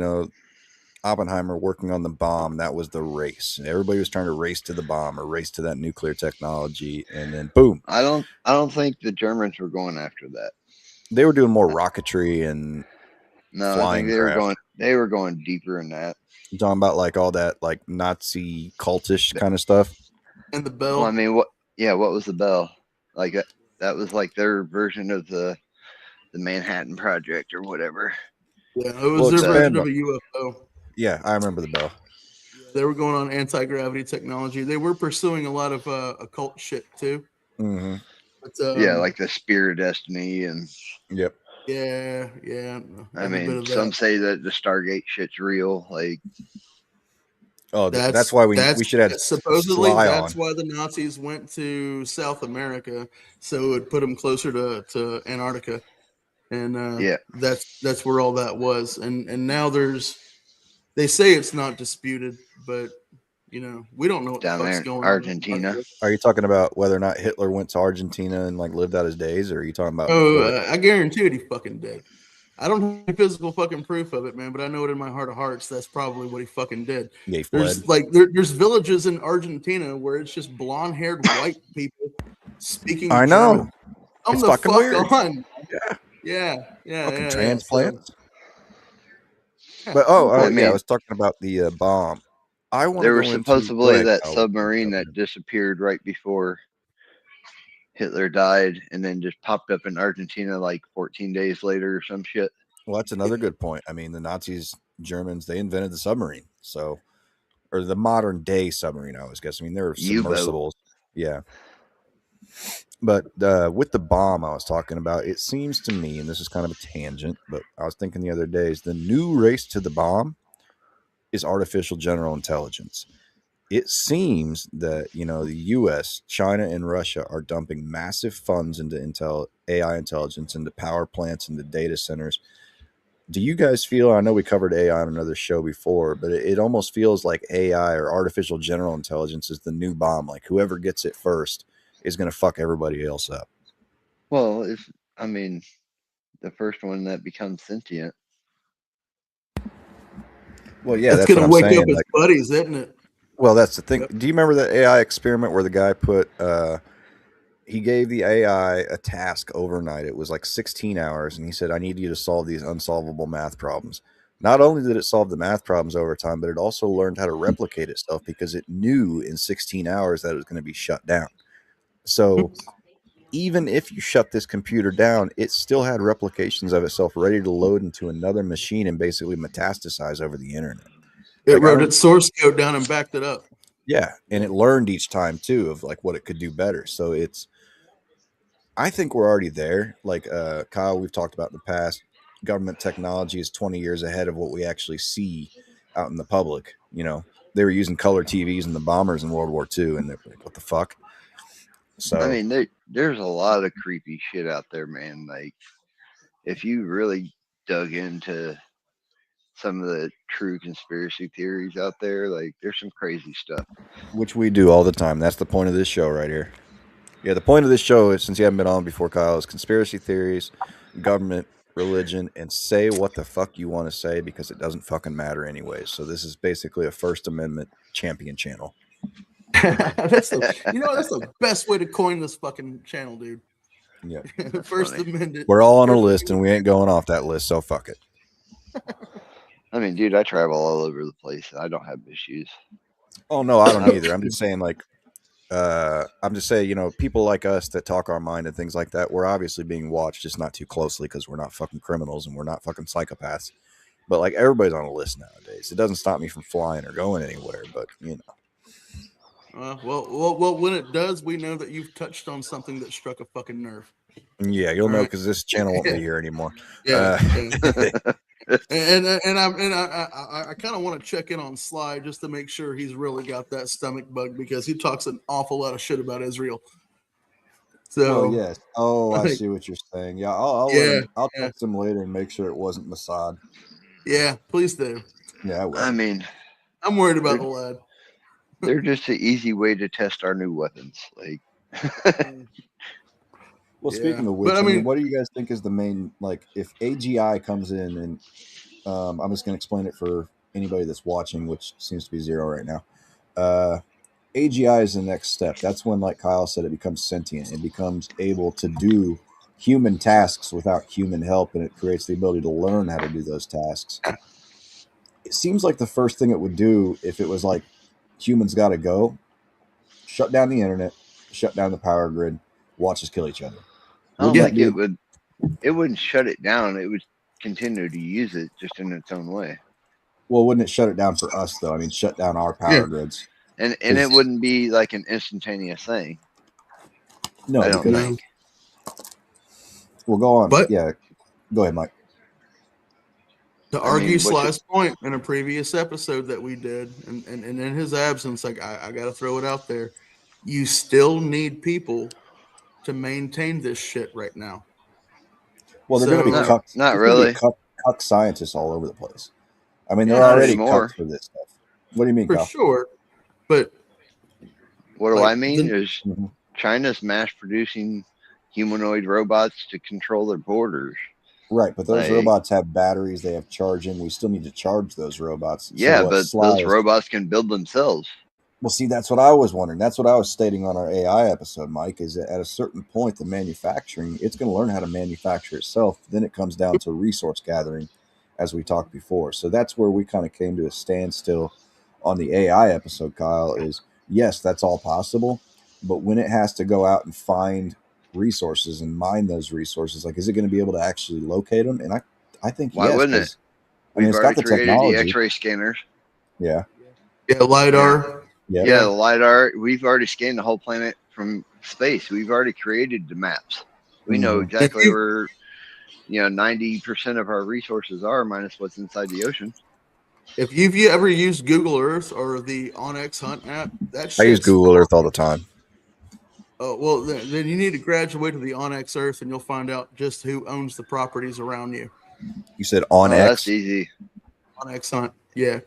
Oppenheimer working on the bomb, that was the race. Everybody was trying to race to the bomb or race to that nuclear technology, and then boom. I don't think the Germans were going after that. They were doing more rocketry and No, I flying think craft. they were going deeper in that. I'm talking about like all that like Nazi cultish kind of stuff. And the bell. Well, I mean, what was the bell? Like, that was like their version of the Manhattan Project or whatever. Yeah, it was their version of a UFO. Yeah, I remember the bell. They were going on anti-gravity technology. They were pursuing a lot of occult shit too. Mm-hmm. But, Yeah, like the Spear of Destiny and Yep. Yeah. I Every bit mean, of some that. say that the Stargate shit's real. Like, Oh, that's why we should have supposedly Sly that's on. why the Nazis went to South America, so it would put them closer to Antarctica, and yeah, that's where all that was. And now they say it's not disputed, but we don't know what the down fuck's there in going on in Argentina. Antarctica. Are you talking about whether or not Hitler went to Argentina and like lived out his days, or are you talking about Oh, before? I guarantee it, he fucking did. I don't have any physical fucking proof of it, man, but I know it in my heart of hearts. That's probably what he fucking did. Yeah, he fled. There's there's villages in Argentina where it's just blonde haired white people speaking I German. know. Come It's the fucking fuck weird. on. Yeah. Fucking Yeah. So transplants. yeah, But I yeah, I mean, was talking about the bomb. I want to there was go into. Go supposedly ahead, that Kyle. submarine that disappeared right before Hitler died, and then just popped up in Argentina like 14 days later or some shit. Well, that's another good point. I mean, the Nazis, Germans, they invented the submarine. So, or the modern day submarine, I always guess. I mean, there were U-boat. submersibles. Yeah. But with the bomb I was talking about, it seems to me, and this is kind of a tangent, but I was thinking the other day, is the new race to the bomb is artificial general intelligence. It seems that, the US, China, and Russia are dumping massive funds into AI intelligence, into power plants, into data centers. Do you guys feel, I know we covered AI on another show before, but it almost feels like AI or artificial general intelligence is the new bomb. Like whoever gets it first is going to fuck everybody else up. Well, I mean, the first one that becomes sentient. Well, yeah, it's that's what gonna I'm wake up saying. his Like, buddies, isn't it? well, that's the thing. Yep. Do you remember that AI experiment where the guy put, he gave the AI a task overnight? It was like 16 hours, and he said, I need you to solve these unsolvable math problems. Not only did it solve the math problems over time, but it also learned how to replicate itself because it knew in 16 hours that it was going to be shut down. So even if you shut this computer down, it still had replications of itself ready to load into another machine and basically metastasize over the internet. It Like, I wrote don't, its source code down and backed it up. yeah. And it learned each time too of like what it could do better. So I think we're already there. Like, Kyle, we've talked about in the past, government technology is 20 years ahead of what we actually see out in the public. They were using color TVs in the bombers in World War II, and they're like, what the fuck? I So, mean, there's a lot of creepy shit out there, man. Like, if you really dug into some of the true conspiracy theories out there, like, there's some crazy stuff. which we do all the time. That's the point of this show right here. Yeah, the point of this show is, since you haven't been on before, Kyle, is conspiracy theories, government, religion, and say what the fuck you want to say because it doesn't fucking matter anyways. So this is basically a First Amendment champion channel. that's the best way to coin this fucking channel, dude. Yeah. First funny. Amendment. We're all on a list and we ain't going off that list, so fuck it. I mean, dude, I travel all over the place. I don't have issues. Oh no, I don't either. I'm just saying, like, people like us that talk our mind and things like that, we're obviously being watched, just not too closely because we're not fucking criminals and we're not fucking psychopaths. But like, everybody's on a list nowadays. It doesn't stop me from flying or going anywhere, but Well, when it does, we know that you've touched on something that struck a fucking nerve. yeah, you'll All know right. because this channel won't be here anymore. Yeah. And I kind of want to check in on Sly just to make sure he's really got that stomach bug because he talks an awful lot of shit about Israel. So, Well, yes. Oh, I like, see what you're saying. Yeah, I'll let yeah, him. I'll yeah, text him later and make sure it wasn't Mossad. yeah. Please do. Yeah, I will. I mean, I'm worried about the lad. they're just an easy way to test our new weapons. Like, Well, Yeah, speaking of which, but I I mean, mean, what do you guys think is the main, like, if AGI comes in and I'm just going to explain it for anybody that's watching, which seems to be zero right now. AGI is the next step. That's when, like Kyle said, it becomes sentient. It becomes able to do human tasks without human help, and it creates the ability to learn how to do those tasks. It seems like the first thing it would do if it was like humans got to go, shut down the internet, shut down the power grid, watch us kill each other. I don't Yeah. think it would. It wouldn't shut it down. It would continue to use it just in its own way. Well, wouldn't it shut it down for us though? I mean, shut down our power grids. And it wouldn't be like an instantaneous thing. No, I don't think. We'll go on. But Yeah, Go ahead, Mike. To argue Sly's point in a previous episode that we did, and in his absence, like I got to throw it out there, you still need people to maintain this shit right now. Well, they're going to be cucks. Not really. Cuck scientists all over the place. I mean, they're not already anymore. cucks for this stuff. What do you mean, For Kyle? sure, but what do I mean is China's mass producing humanoid robots to control their borders. Right, but those robots have batteries. They have charging. We still need to charge those robots. Yeah, so but those robots can build themselves. Well, see, that's what I was wondering. That's what I was stating on our AI episode, Mike, is that at a certain point, the manufacturing, it's going to learn how to manufacture itself. Then it comes down to resource gathering, as we talked before. So that's where we kind of came to a standstill on the AI episode, Kyle, is yes, that's all possible. But when it has to go out and find resources and mine those resources, like, is it going to be able to actually locate them? And I think why yes, wouldn't it? It's got the technology. The X-ray scanners. Yeah. Yeah, LiDAR. Yeah, the LiDAR. We've already scanned the whole planet from space. We've already created the maps. We know exactly where 90% of our resources are, minus what's inside the ocean. If you've ever used Google Earth or the OnX Hunt app, I use Google Earth all the time. Oh, well, then you need to graduate to the OnX Earth, and you'll find out just who owns the properties around you. You said OnX? That's easy. OnX Hunt, yeah.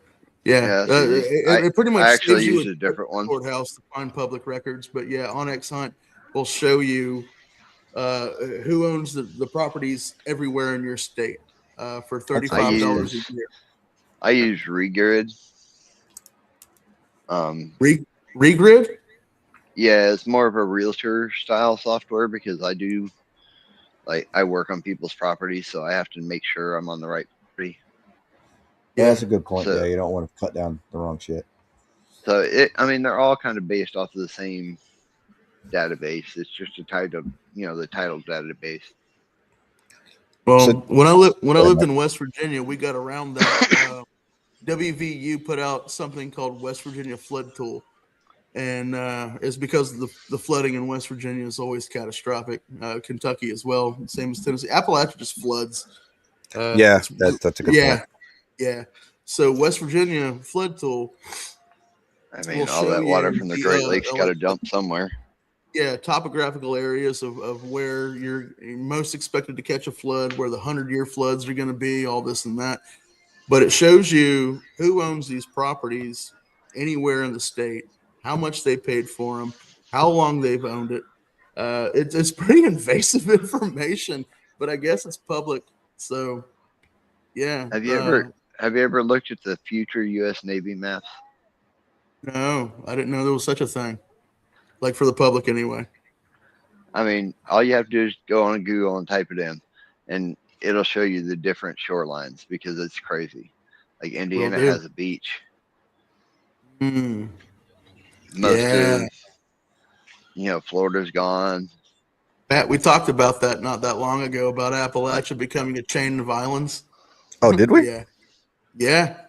It pretty much I actually gives use you a different one. Courthouse to find public records, but yeah, OnX Hunt will show you who owns the properties everywhere in your state for $35 a year. I use Regrid. Regrid? Yeah, it's more of a realtor style software because I work on people's properties, so I have to make sure I'm on the right property. Yeah, that's a good point. So, you don't want to cut down the wrong shit. So they're all kind of based off of the same database. It's just a title, the title database. Well, so, when I lived in West Virginia, we got around that. WVU put out something called West Virginia Flood Tool, and it's because the flooding in West Virginia is always catastrophic. Kentucky as well, same as Tennessee. Appalachia just floods. That's a good point. Yeah. So West Virginia Flood Tool. I mean, all that water from the Great Lakes got to dump somewhere. Yeah, topographical areas of where you're most expected to catch a flood, where the 100-year floods are going to be, all this and that. But it shows you who owns these properties anywhere in the state, how much they paid for them, how long they've owned it. It's pretty invasive information, but I guess it's public. So, yeah. Have you ever looked at the future U.S. Navy maps? No, I didn't know there was such a thing. Like for the public, anyway. I mean, all you have to do is go on Google and type it in, and it'll show you the different shorelines because it's crazy. Like Indiana has a beach. Most of, Florida's gone. Pat, we talked about that not that long ago about Appalachia becoming a chain of islands. Oh, did we? Yeah.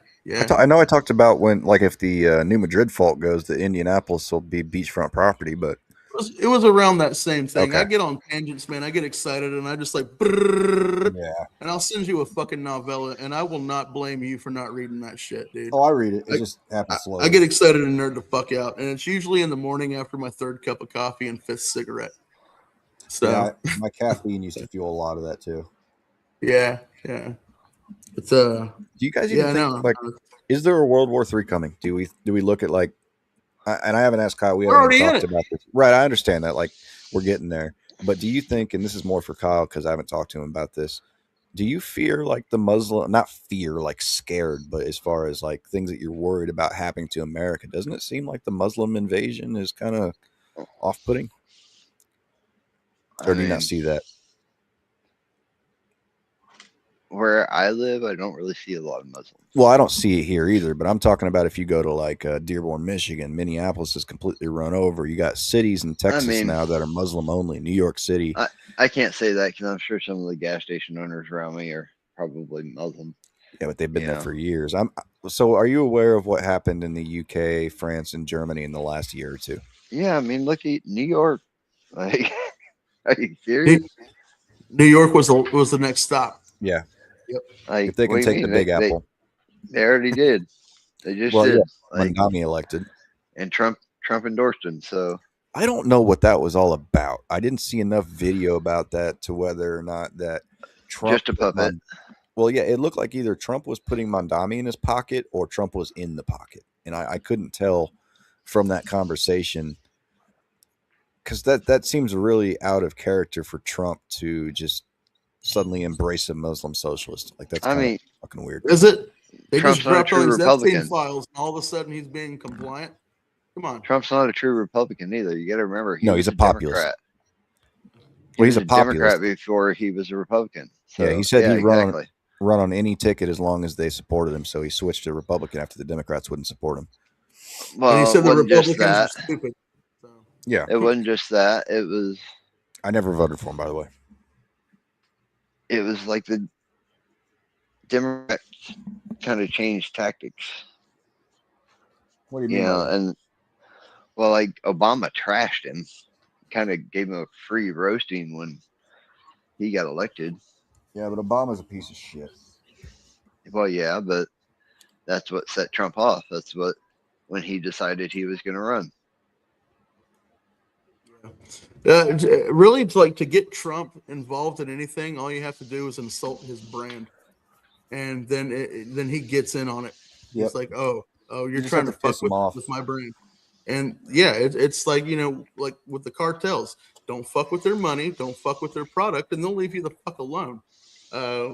I know I talked about when, like, if the New Madrid fault goes, the Indianapolis will be beachfront property, but it was around that same thing. Okay. I get on tangents, man. I get excited, and I just and I'll send you a fucking novella, and I will not blame you for not reading that shit, dude. Oh, I read it. It just happens slowly. I get excited and nerd the fuck out, and it's usually in the morning after my third cup of coffee and fifth cigarette. So my caffeine used to fuel a lot of that too. Yeah. It's Do you guys even think, like, is there a World War III coming? Do we look at, like, and I haven't asked Kyle. We haven't even talked about this. Right, I understand that. Like, we're getting there. But do you think, and this is more for Kyle because I haven't talked to him about this, do you fear, like, the Muslim, not fear, like scared, but as far as, like, things that you're worried about happening to America, doesn't it seem like the Muslim invasion is kind of off-putting? Or do you not see that? Where I live, I don't really see a lot of Muslims. Well, I don't see it here either, but I'm talking about if you go to, like, Dearborn, Michigan, Minneapolis is completely run over. You got cities in Texas now that are Muslim only. New York City. I can't say that because I'm sure some of the gas station owners around me are probably Muslim. Yeah, but they've been there for years. So are you aware of what happened in the UK, France, and Germany in the last year or two? Yeah, I mean, look at New York. Like, are you serious? New York was the next stop. Yeah. Like, If they what can do you take the mean? Big Apple. They already did. They just Well, did. yeah, Like, Mandami elected. and Trump endorsed him. So I don't know what that was all about. I didn't see enough video about that to whether or not that Trump. just a puppet. Well, yeah, it looked like either Trump was putting Mandami in his pocket or Trump was in the pocket, and I couldn't tell from that conversation because that seems really out of character for Trump to just suddenly embrace a Muslim socialist. Like that's I kind of mean, fucking weird. Is it? They Trump's just not a dropped all true these Epstein Republican. files, and all of a sudden he's being compliant. Come on. Trump's not a true Republican either. You got to remember, No, was he's a populist. Democrat. Well, He he's was a Democrat populist. before he was a Republican. So, Yeah, he said yeah, he'd exactly. run on any ticket as long as they supported him. So he switched to Republican after the Democrats wouldn't support him. Well, And he said it the wasn't just Republicans are that. stupid. So. Yeah, It wasn't just that. It was I never voted for him, by the way. like the Democrats kind of changed tactics. What do you mean? You know, and well, like Obama trashed him, kind of gave him a free roasting when he got elected. Yeah, but Obama's a piece of shit. Well, yeah, but that's what set Trump off. That's what when he decided he was going to run. Really, it's like to get Trump involved in anything, all you have to do is insult his brand, and then he gets in on it. Yep. It's like, oh, you're You just trying have to to piss fuck him off. with my brand, and yeah, it's like like with the cartels, don't fuck with their money, don't fuck with their product, and they'll leave you the fuck alone.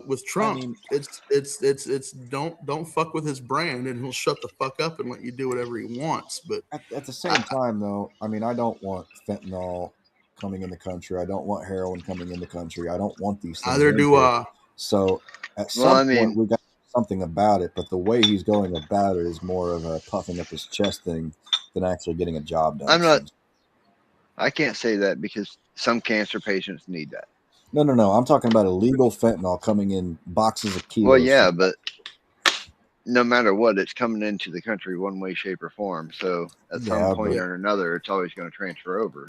With Trump, it's don't fuck with his brand, and he'll shut the fuck up and let you do whatever he wants. But At the same time, though, I mean, I don't want fentanyl coming in the country. I don't want heroin coming in the country. I don't want these things. either do So at some point, we got something about it. But the way he's going about it is more of a puffing up his chest thing than actually getting a job done. I can't say that because some cancer patients need that. No. I'm talking about illegal fentanyl coming in boxes of kilos. Well, yeah, but no matter what, it's coming into the country one way, shape, or form. So at some point or another, it's always going to transfer over.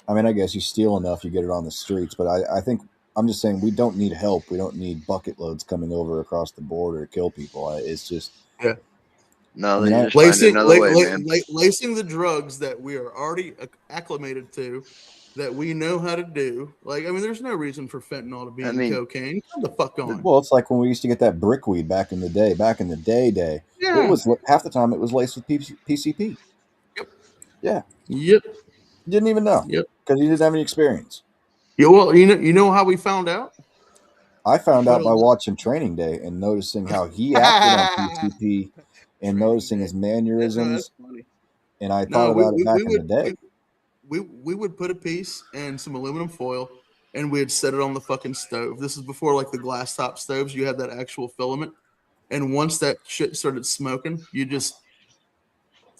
I mean, I guess you steal enough, you get it on the streets. But I think I'm just saying we don't need help. We don't need bucket loads coming over across the border to kill people. It's just No, I mean, just lacing the drugs that we are already acclimated to, that we know how to do. Like, I mean, there's no reason for fentanyl to be in cocaine. Come the fuck on. Well, it's like when we used to get that brickweed back in the day. Yeah. It was half the time it was laced with PCP. Yep. Yeah. Yep. Didn't even know. Yep. Because he didn't have any experience. Yeah. Well, you know how we found out? I found out by watching Training Day and noticing how he acted on PCP and noticing his mannerisms. That's funny. And I thought about it back in the day. We would put a piece and some aluminum foil, and we'd set it on the fucking stove. This is before like the glass top stoves. You had that actual filament, and once that shit started smoking, you just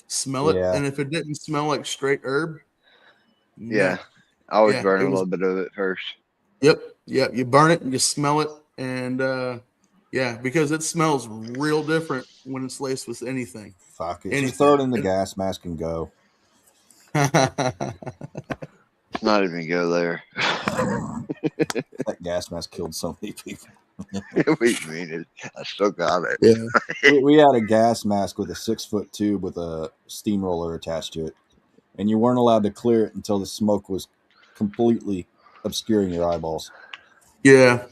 smell it. And if it didn't smell like straight herb, I always burn a little bit of it first. Yep. You burn it and you smell it, and because it smells real different when it's laced with anything. Fuck it. Just throw it in the gas mask and go. It's not even go there. That gas mask killed so many people. I still got it. Yeah. We had a gas mask with a 6-foot tube with a steamroller attached to it, and you weren't allowed to clear it until the smoke was completely obscuring your eyeballs. Yeah.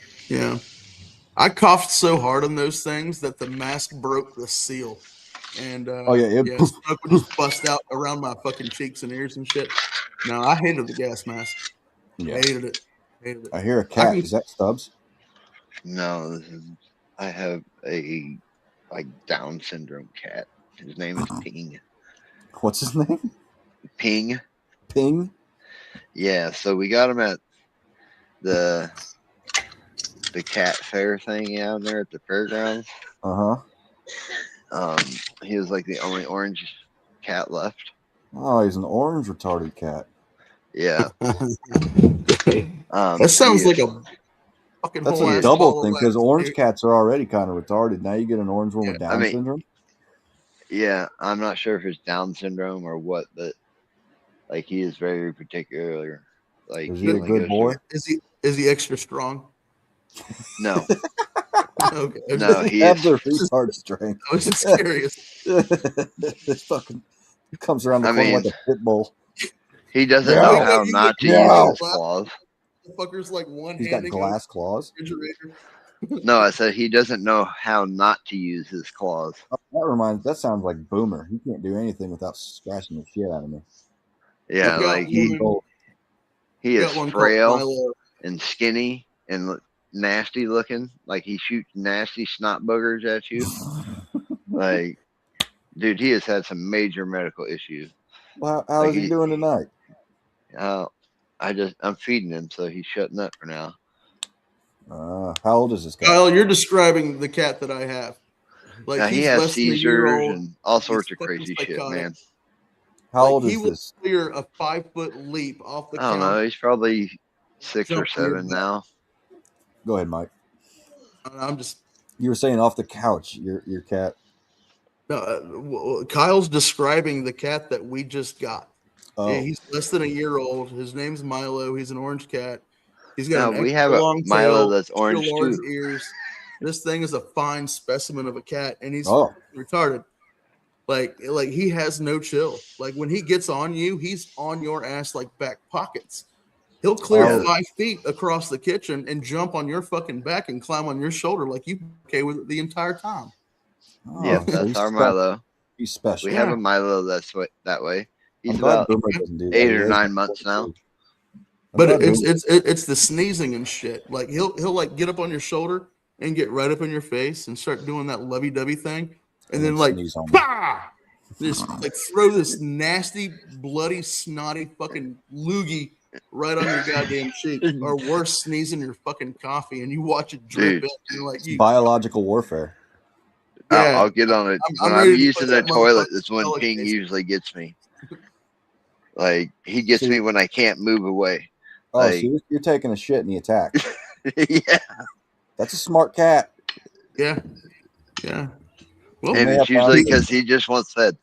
I coughed so hard on those things that the mask broke the seal. And smoke would just bust out around my fucking cheeks and ears and shit. No, I hated the gas mask. Yeah. Hated it. I hear a cat. Is that Stubbs? No, I have a Down syndrome cat. His name is Ping. What's his name? Ping. Ping? Yeah, so we got him at the cat fair thing out there at the fairgrounds. He was like the only orange cat left. Oh, he's an orange retarded cat. Yeah. That sounds like a fucking. That's a double thing because orange cats are already kind of retarded. Now you get an orange one with Down syndrome. Yeah, I'm not sure if it's Down syndrome or what, but like he is very particular. Like, is he a good boy? Is he extra strong? No, Okay. no, he Have is. the retard strength. I was just curious. This fucking comes around the I corner mean, like a pit bull. he doesn't Yeah. know You how get not to Yeah. use his claws. fuckers like He's got one-handing glass claws. refrigerator. No, I said he doesn't know how not to use his claws. Oh, that sounds like Boomer. He can't do anything without scratching the shit out of me. Yeah, We got like he one- he we is got one called frail Milo. and skinny and nasty looking. Like he shoots nasty snot boogers at you. Like, dude, he has had some major medical issues. Well, how Like is he doing tonight? I'm feeding him, so he's shutting up for now. How old is this guy? Kyle, you're describing the cat that I have. Like Now, he he's has less than a year seizures old. and all He's sorts of fucking crazy shit, psychotic. man. How Like old he is will this? clear a 5-foot leap off the I don't know. counter. He's probably 6 or Jump on your 7 back. now. Go ahead, Mike. I'm just You were saying off the couch, your cat. no. Kyle's describing the cat that we just got. Oh, Yeah, he's less than a year old. His name's Milo. He's an orange cat. He's got No, an we extra have a long Milo tail, that's extra orange large too. ears. This thing is a fine specimen of a cat, and he's oh, retarded. Like he has no chill. Like when he gets on you, he's on your ass like back pockets. He'll clear Oh. 5 feet across the kitchen and jump on your fucking back and climb on your shoulder like you okay with it the entire time. oh, Yep, so that's he's our special. Milo. He's special. We Yeah. have a Milo that way. He's I'm glad about Boomer doesn't do that. 8 He or has 9 no months now. fortitude. I'm But glad it's Boomer- it's the sneezing and shit. Like he'll like get up on your shoulder and get right up in your face and start doing that lovey-dovey thing, and then like sneeze on me. bah! Just like throw this nasty, bloody, snotty fucking loogie right on your goddamn cheek, or worse, sneeze in your fucking coffee, and you watch it drip Dude. in. And you're like, It's you, biological warfare. yeah, I'll get on it. I'm When I'm ready to using put the that toilet, motherfucker's that's when pellet Ping case- usually gets me. Like, he gets See- me when I can't move away. Oh, Like- so you're taking a shit and he attacks. Yeah. That's a smart cat. Yeah, yeah. Well, And they it's have usually boundaries. because he just wants fed.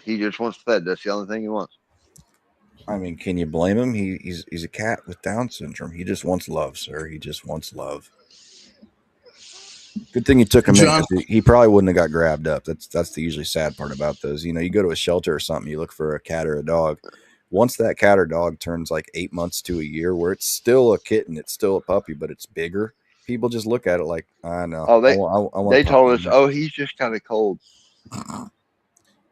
He just wants fed. That's the only thing he wants. I mean, can you blame him? He's a cat with Down syndrome. He just wants love, sir. He just wants love. Good thing you took him in, John- 'cause he probably wouldn't have got grabbed up. That's the usually sad part about those. You know, you go to a shelter or something, you look for a cat or a dog. Once that cat or dog turns like 8 months to a year, where it's still a kitten, it's still a puppy, but it's bigger, people just look at it like, I know. Oh, I want They a told us, puppy. oh, he's just kind of cold.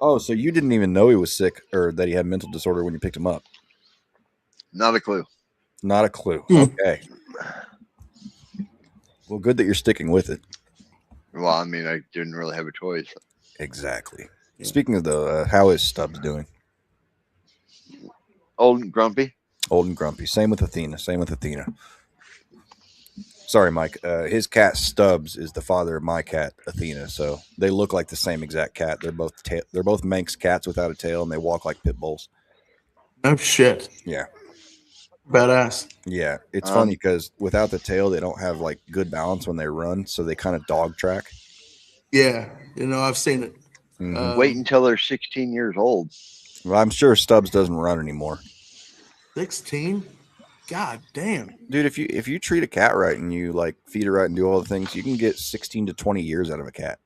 Oh, so you didn't even know he was sick or that he had mental disorder when you picked him up? Not a clue. Not a clue. Hmm. Okay. Well, good that you're sticking with it. Well, I mean, I didn't really have a choice. Exactly. Yeah. Speaking of the, how is Stubbs doing? Old and grumpy. Old and grumpy. Same with Athena. Sorry, Mike. His cat Stubbs is the father of my cat Athena, so they look like the same exact cat. They're both Manx cats without a tail, and they walk like pit bulls. no shit. Yeah, Badass. yeah. It's funny because without the tail, they don't have like good balance when they run, so they kind of dog track. Yeah, I've seen it. Mhm. Wait until they're 16 years old. Well, I'm sure Stubbs doesn't run anymore. 16. God damn. Dude, if you treat a cat right and you like feed it right and do all the things, you can get 16 to 20 years out of a cat.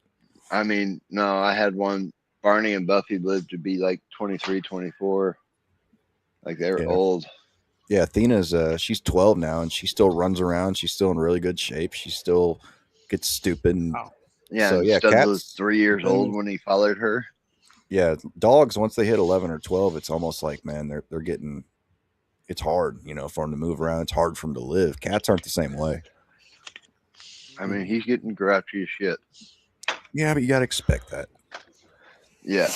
I mean, no, I had one. Barney and Buffy lived to be like 23, 24. Like they were Yeah. old. Yeah, Athena's she's 12 now and she still runs around. She's still in really good shape. She still gets stupid. And, Wow. Yeah, So, and yeah, Stubbs cats- was 3 years old when he followed her. yeah, dogs once they hit 11 or 12, it's almost like, man, they're getting, it's hard, for them to move around. It's hard for them to live. Cats aren't the same way. I mean, he's getting grouchy as shit. Yeah, but you got to expect that. Yeah.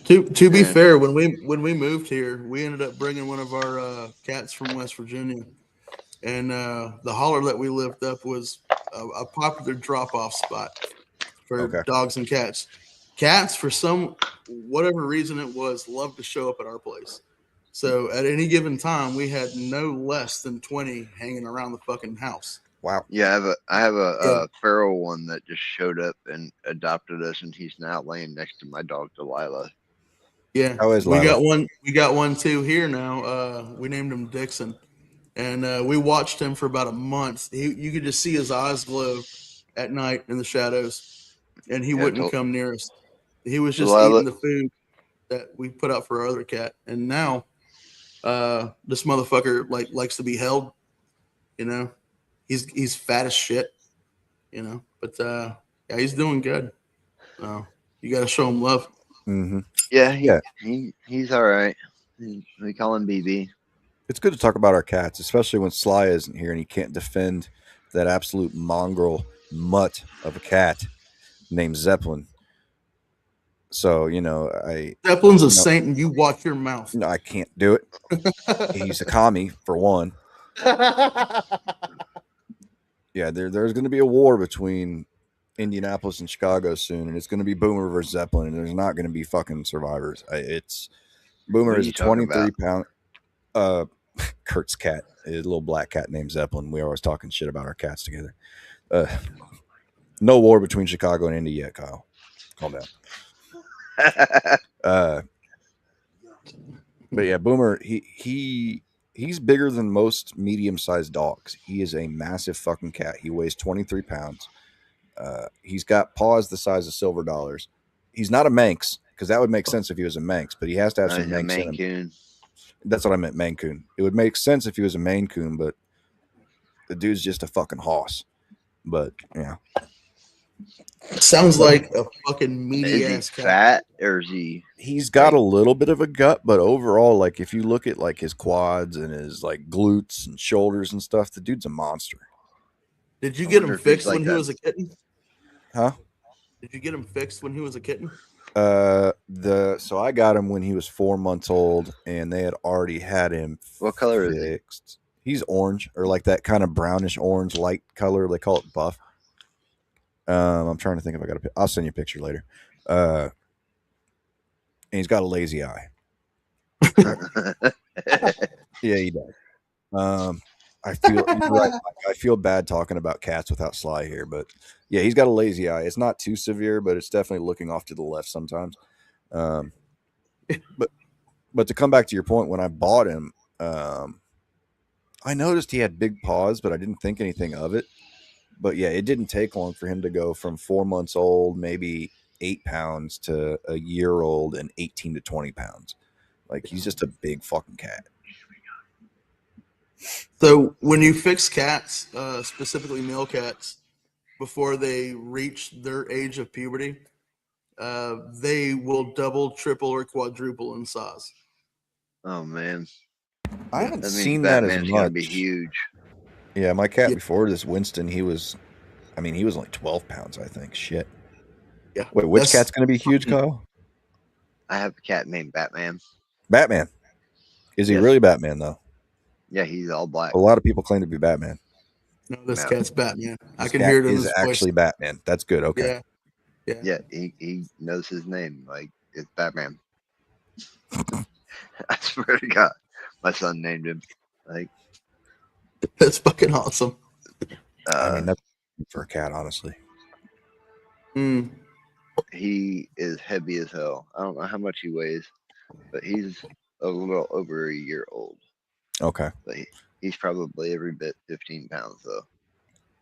To be Yeah. fair, when we moved here, we ended up bringing one of our cats from West Virginia, and the holler that we lived up was a popular drop-off spot for Okay. dogs and cats. Cats, for whatever reason it was, loved to show up at our place. So at any given time, we had no less than 20 hanging around the fucking house. Wow. Yeah, I have a Yeah. feral one that just showed up and adopted us, and he's now laying next to my dog Delilah. Yeah, How is we Lila? got one. We got one too here now. We named him Dixon, and we watched him for about a month. You could just see his eyes glow at night in the shadows, and he Yeah, wouldn't come near us. He was just Delilah, eating the food that we put out for our other cat, and now this motherfucker likes to be held. You know, he's fat as shit. You know, but yeah, he's doing good. So you got to show him love. Mm-hmm. yeah, Yeah, he's all right. We call him BB. it's good to talk about our cats, especially when Sly isn't here and he can't defend that absolute mongrel mutt of a cat named Zeppelin. So Zeppelin's a you know, saint, and you watch your mouth. I can't do it. He's a commie for one. Yeah, there's going to be a war between Indianapolis and Chicago soon, and it's going to be Boomer versus Zeppelin, and there's not going to be fucking survivors. It's What Boomer are is you a talking 23 about? pound Kurt's cat, a little black cat named Zeppelin. We are always talking shit about our cats together. Uh, no war between Chicago and Indy yet, Kyle. Calm down. Uh, but yeah, Boomer, he's bigger than most medium-sized dogs. He is a massive fucking cat. He weighs 23 pounds. He's got paws the size of silver dollars. He's not a Manx, because that would make sense if he was a Manx, but he has to have No, some he's a Manx in Maine him. Coon. That's what I meant, Maine Coon. It would make sense if he was a Maine Coon, but the dude's just a fucking hoss. But yeah, Sounds but like a fucking meaty Is he ass cat. fat or is he he's got like? a little bit of a gut, but overall, like if you look at like his quads and his like glutes and shoulders and stuff, the dude's a monster. Did you I get him wonder if he's fixed like when he that. was a kitten? Huh? Did you get him fixed when he was a kitten? So I got him when he was 4 months old, and they had already had him What color is he? fixed. He's orange, or like that kind of brownish orange light color. They call it buff. I'm trying to think if I got a. I'll send you a picture later. And he's got a lazy eye. Yeah, he does. I feel you're right, Mike. I feel bad talking about cats without Sly here, but yeah, he's got a lazy eye. It's not too severe, but it's definitely looking off to the left sometimes. Um, but to come back to your point, when I bought him, I noticed he had big paws, but I didn't think anything of it. But yeah, it didn't take long for him to go from 4 months old, maybe 8 pounds, to a year old and 18 to 20 pounds. Like he's just a big fucking cat. So when you fix cats, specifically male cats, before they reach their age of puberty, they will double, triple, or quadruple in size. Oh man, I haven't that means seen that as Batman's gonna be much. huge. Yeah, my cat Yeah. before this, Winston, he was only 12 pounds, I think. Shit. Yeah. Wait, which cat's going to be huge, Kyle? I have a cat named Batman. Batman. Is he Yes. really Batman, though? Yeah, he's all black. A lot of people claim to be Batman. No, this No. cat's Batman. I This can cat hear it in is his actually voice. Batman. That's good. Okay. Yeah. Yeah. Yeah, he knows his name. Like it's Batman. I swear to God, my son named him. Like That's fucking awesome. I mean, that's for a cat, honestly. Mm. he is heavy as hell. I don't know how much he weighs, but he's a little over a year old. Okay. But he's probably every bit 15 pounds though.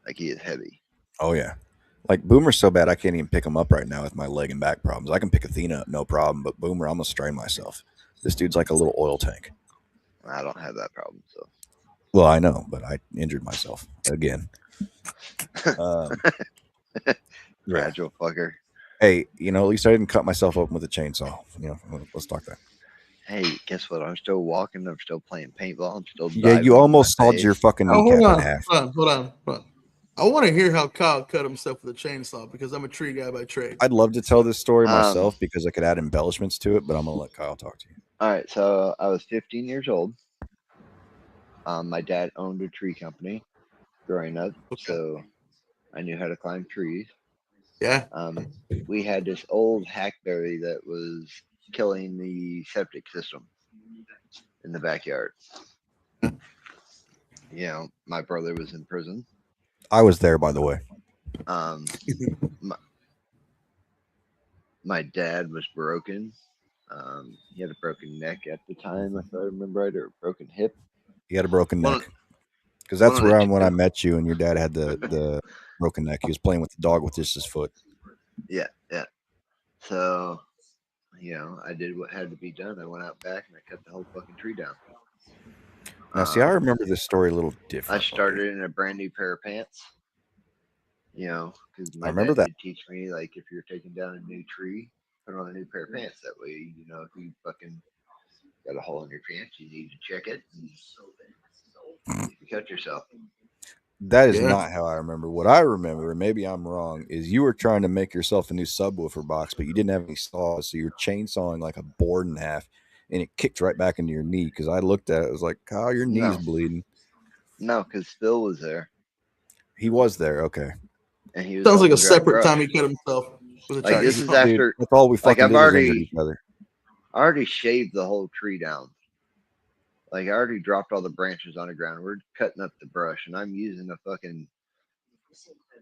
Like he is heavy. Oh, yeah. Like, Boomer's so bad I can't even pick him up right now with my leg and back problems. I can pick Athena up, no problem, but Boomer, I'm going to strain myself. This dude's like a little oil tank. I don't have that problem, so. Well, I know, but I injured myself again. Fragile fucker. Hey, at least I didn't cut myself open with a chainsaw. Let's talk that. Hey, guess what? I'm still walking. I'm still playing paintball. I'm still Yeah, diving you on almost my sawed face. your fucking Oh, kneecap hold in on, half. hold on. I want to hear how Kyle cut himself with a chainsaw because I'm a tree guy by trade. I'd love to tell this story myself because I could add embellishments to it, but I'm gonna let Kyle talk to you. All right, so I was 15 years old. My dad owned a tree company growing up, so I knew how to climb trees. Yeah. We had this old hackberry that was killing the septic system in the backyard. My brother was in prison. I was there, by the way. My dad was broken. He had a broken neck at the time, if I remember right, or a broken hip. He had a broken One neck. of, Because one that's of the when I two. met you, and your dad had the broken neck. He was playing with the dog with just his foot. Yeah, yeah. So, I did what had to be done. I went out back and I cut the whole fucking tree down. Now, see, I Um, remember this story a little I differently. started in a brand new pair of pants. Because I my remember dad that. did teach me, like, if you're taking down a new tree, put on a new pair of pants. That way, if you fucking got a hole in your pants, you need to check it. And if you cut yourself, That is Yeah. not how I remember. What I remember, and maybe I'm wrong, is you were trying to make yourself a new subwoofer box, but you didn't have any saws, so you're chainsawing like a board in half, and it kicked right back into your knee. Because I looked at it, I was like, "Kyle, your knee's no, bleeding." no, because Phil was there He was there. Okay, and he was Sounds like a helping dry separate time brush. he cut himself with a Like this chainsaw. is dude, after, that's all we like fucking did was injure each other. I already shaved the whole tree down. Like I already dropped all the branches on the ground. We're cutting up the brush, and I'm using a fucking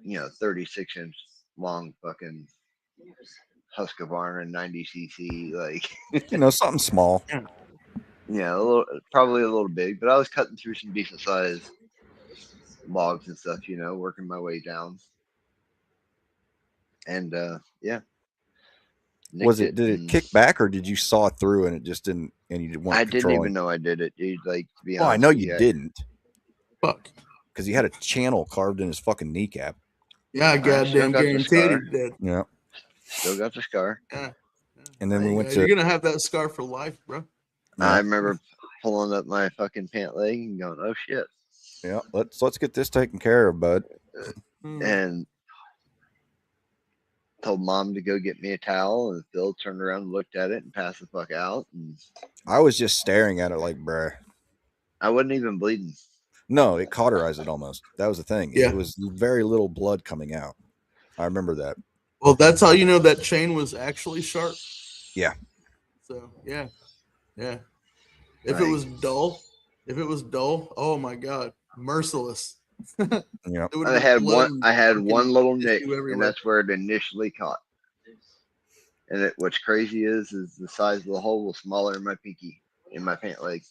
36-inch long fucking Husqvarna 90 cc. Like Something a Yeah. yeah, a little, probably a little big, but I was cutting through some decent sized logs and stuff. Working my way down, and yeah, Was nicked it? it, Did it and kick back, or did you saw it through and it just didn't, and you I weren't didn't even controlling? know I did it, dude. Like to be Well, I honest know with you you, didn't, Fuck. because he had a channel carved in his fucking kneecap. Yeah, I I still goddamn got the guaranteed he scar. did. Yeah, Still got the scar. Yeah. and then we Like went to You're gonna have that scar for life, bro. I yeah, remember pulling up my fucking pant leg and going, "Oh shit!" yeah. Let's get this taken care of, bud. Hmm. And told mom to go get me a towel, and Phil turned around and looked at it and passed the fuck out. And I was just staring at it like, bruh. I wasn't even bleeding. No, it cauterized it almost. That was the thing. It Yeah. was very little blood coming out. I remember that. Well, that's how you know that chain was actually sharp. Yeah. So yeah, yeah. Like, If it was dull, oh my god, merciless. Yeah. It would have been blood and I had one fucking little nick, tissue and everywhere. that's where it initially caught. And what's crazy is the size of the hole was smaller than my pinky in my pant leg.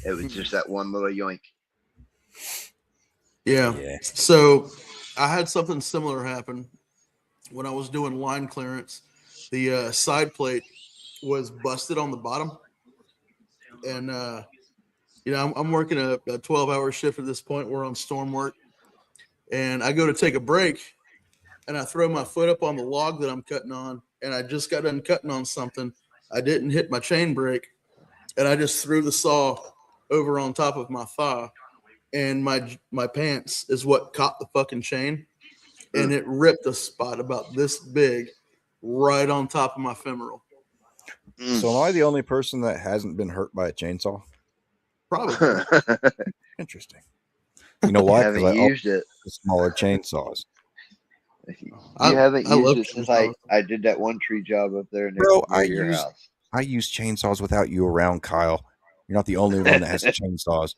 It was just that one little yoink. Yeah. Yeah. So I had something similar happen when I was doing line clearance. The side plate was busted on the bottom, and I'm working a 12-hour shift at this point. We're on storm work, and I go to take a break, and I throw my foot up on the log that I'm cutting on, and I just got done cutting on something. I didn't hit my chain brake, and I just threw the saw over on top of my thigh, and my pants is what caught the fucking chain, and it ripped a spot about this big right on top of my femoral. So am I the only person that hasn't been hurt by a chainsaw? Probably. Interesting. You know You why? Because haven't I always used it. use smaller chainsaws. You haven't I used love it since chainsaws. I did that one tree job up there Bro, near your house. I use chainsaws without you around, Kyle. You're not the only one that has chainsaws.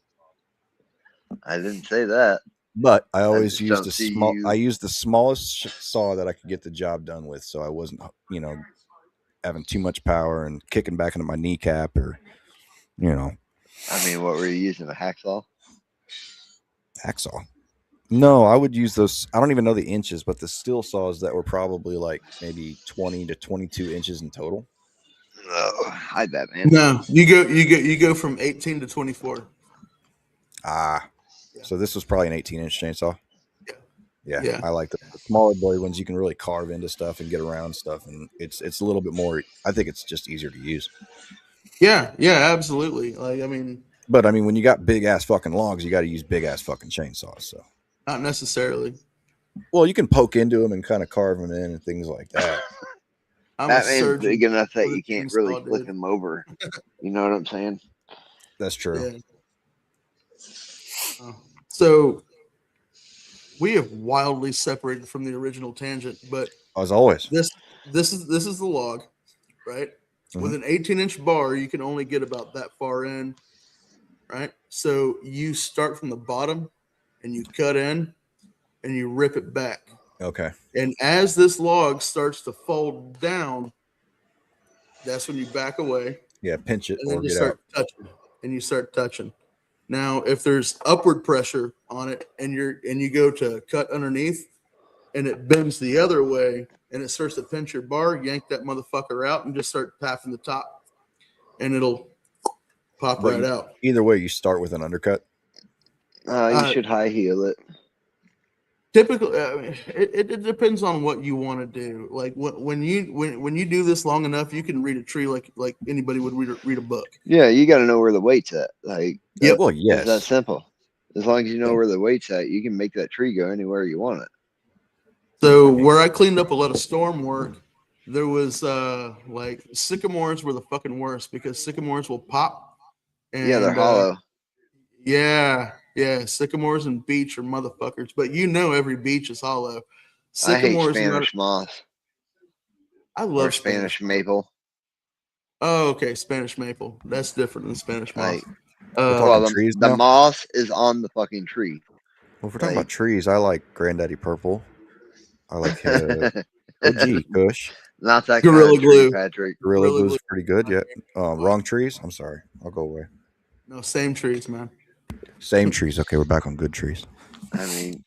I didn't say that. But I I always just used don't the see small. I you. used the smallest saw that I could get the job done with, so I wasn't, having too much power and kicking back into my kneecap or, I mean, what were you using? A hacksaw? hacksaw. No, I would use those. I don't even know the inches, but the steel saws that were probably like maybe 20 to 22 inches in total. Oh, I bet, man. No, you go from 18 to 24. Ah, Yeah. so this was probably an 18-inch chainsaw. Yeah. Yeah, Yeah. I like the smaller blade ones. You can really carve into stuff and get around stuff, and it's a little bit more. I think it's just easier to use. Yeah, yeah, absolutely. Like, I mean, But I mean, when you got big ass fucking logs, you got to use big ass fucking chainsaws. So, not necessarily. well, you can poke into them and kind of carve them in and things like that. I'm a That man's big surgeon enough that with a you can't really chainsaw, flip dude. him over. You know what I'm saying? That's true. Yeah. So we have wildly separated from the original tangent, but As always. this is the log, right? With Mhm. an 18-inch bar, you can only get about that far in, right? So you start from the bottom and you cut in and you rip it back. Okay. And as this log starts to fold down, That's when you back away Yeah, pinch it and or then just get out. start touching. And you start touching. Now, if there's upward pressure on it and you go to cut underneath and it bends the other way and it starts to pinch your bar, yank that motherfucker out and just start tapping the top and it'll pop But right out. either way, you start with an undercut. You should high heel it. Typically, it depends on what you want to do. Like when you do this long enough, you can read a tree like anybody would read a book. Yeah, you got to know where the weight's at. Like, Yep. Well, it's that yes. simple. As long as you know Yeah. where the weight's at, you can make that tree go anywhere you want it. So where I cleaned up a lot of storm work, there was like sycamores were the fucking worst because sycamores will pop. And, Yeah, they're hollow. Yeah, sycamores and beech are motherfuckers, but you know every beech is hollow. I hate Sycamores not. Spanish moss I or love Spanish moss. maple. Oh, okay, Spanish maple. That's different than Spanish moss. Like, We're well, talking trees the now. moss is on the fucking tree. Well, if we're talking about trees, I like Granddaddy Purple. I like OG Kush. Not that Gorilla kind of tree, glue. Patrick. Gorilla Gorilla Glue's pretty good. Yeah. Wrong trees. I'm sorry. I'll go away. No, same trees, man. Same trees. Okay, we're back on good trees. I mean,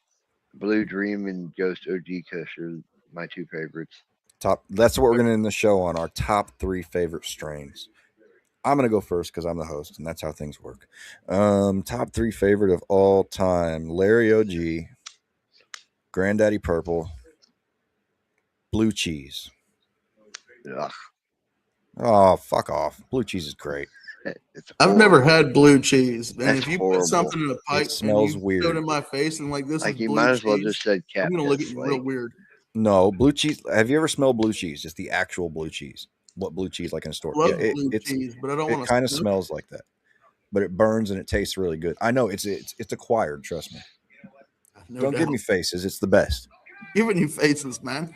Blue Dream and Ghost OG Kush are my two favorites. That's what we're gonna end the show on. Our top 3 favorite strains. I'm gonna go first because I'm the host, and that's how things work. Top 3 favorite of all time: Larry OG, Granddaddy Purple, Blue Cheese. Ugh, Oh, fuck off! Blue Cheese is great. it's I've never had blue cheese, and That's if you horrible. put something in a pipe It and smells you weird. throw it in my face and like this Like is you blue might as well cheese, just said cat I'm gonna look at piss. you Like, real weird. No, blue cheese. Have you ever smelled blue cheese? Just the actual blue cheese. What blue cheese like in a store? I love Yeah, blue cheese, but I don't it want to. kind of smells like that, but it burns and it tastes really good. I know it's acquired. Trust me. No Don't doubt. give me faces. It's the best. Giving you faces, man.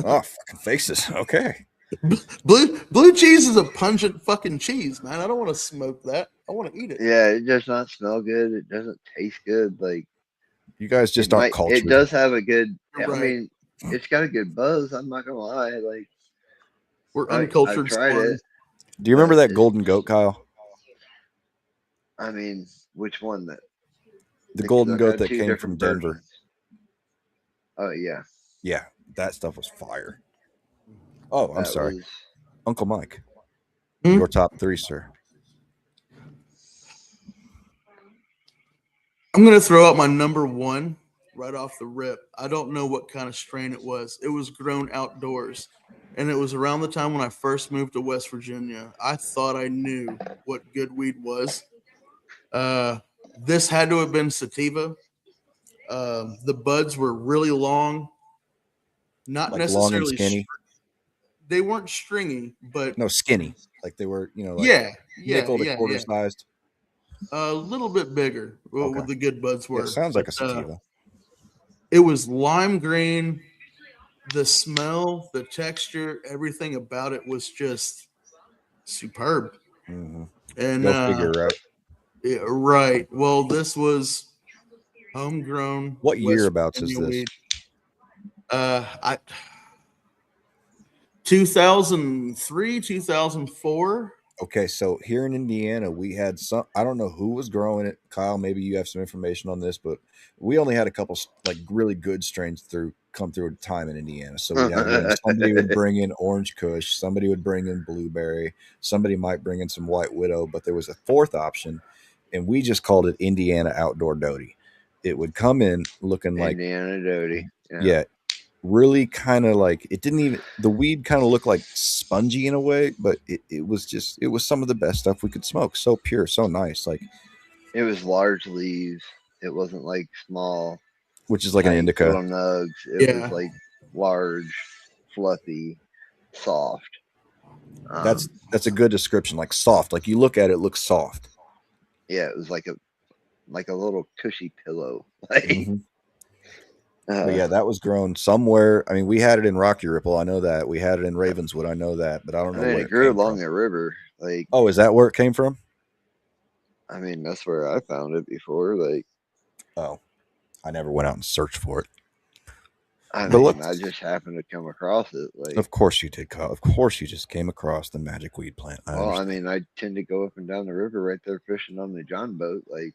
Oh, fucking faces. Okay. Blue cheese is a pungent fucking cheese, man. I don't want to smoke that. I want to eat it. yeah, it does not smell good. It doesn't taste good. Like, You guys just aren't cultured. It does have a good. You're I right. mean, it's got a good buzz. I'm not gonna lie. Like, We're I've uncultured. tried it. Do you remember but that golden goat, Kyle? I mean, which one? The golden I've goat had that two came different from Denver. versions. Oh yeah, Yeah, that stuff was fire. Oh, I'm that sorry. was- Uncle Mike. Hmm? Your top 3, sir. I'm gonna throw out my number one right off the rip. I don't know what kind of strain it was. It was grown outdoors, and it was around the time when I first moved to West Virginia. I thought I knew what good weed was. This had to have been sativa. The buds were really long, not Like long and necessarily. skinny. They weren't stringy, but No, skinny. Like they were, like yeah, nickel to quarter sized. A little bit bigger. Okay. What the good buds were. Yeah, sounds like a sativa. It was lime green. The smell, the texture, everything about it was just superb. Mm-hmm. And Go figure, right? Yeah, right. Well, this was homegrown. What West year-abouts is Virginia this? weed. 2003, 2004. Okay, so here in Indiana, we had some. I don't know who was growing it. Kyle, maybe you have some information on this, but we only had a couple like really good strains come through at a time in Indiana. So we'd have somebody would bring in Orange Kush, somebody would bring in Blueberry, somebody might bring in some White Widow, but there was a fourth option, and we just called it Indiana Outdoor Doty. It would come in looking like Indiana Doty. Yeah, really kind of like the weed kind of looked like spongy in a way, but it was some of the best stuff we could smoke. So pure, so nice. Like it was large leaves. It wasn't like small, which is like an indica. little nugs. It was like large, fluffy, soft. That's a good description. Like soft. Like you look at it, looks soft. Yeah, it was like a little cushy pillow. Like. Mm-hmm. But yeah, that was grown somewhere. I mean, we had it in Rocky Ripple. I know that. We had it in Ravenswood. I know that, but I don't know where it grew along the river. Like, oh, is that where it came from? I mean, that's where I found it before. Like, oh, I never went out and searched for it. I But mean, I let's. just happened to come across it. Like, Of course you did, Kyle. Of course you just came across the magic weed plant. I well, I understand. mean, I tend to go up and down the river right there fishing on the John boat. Like,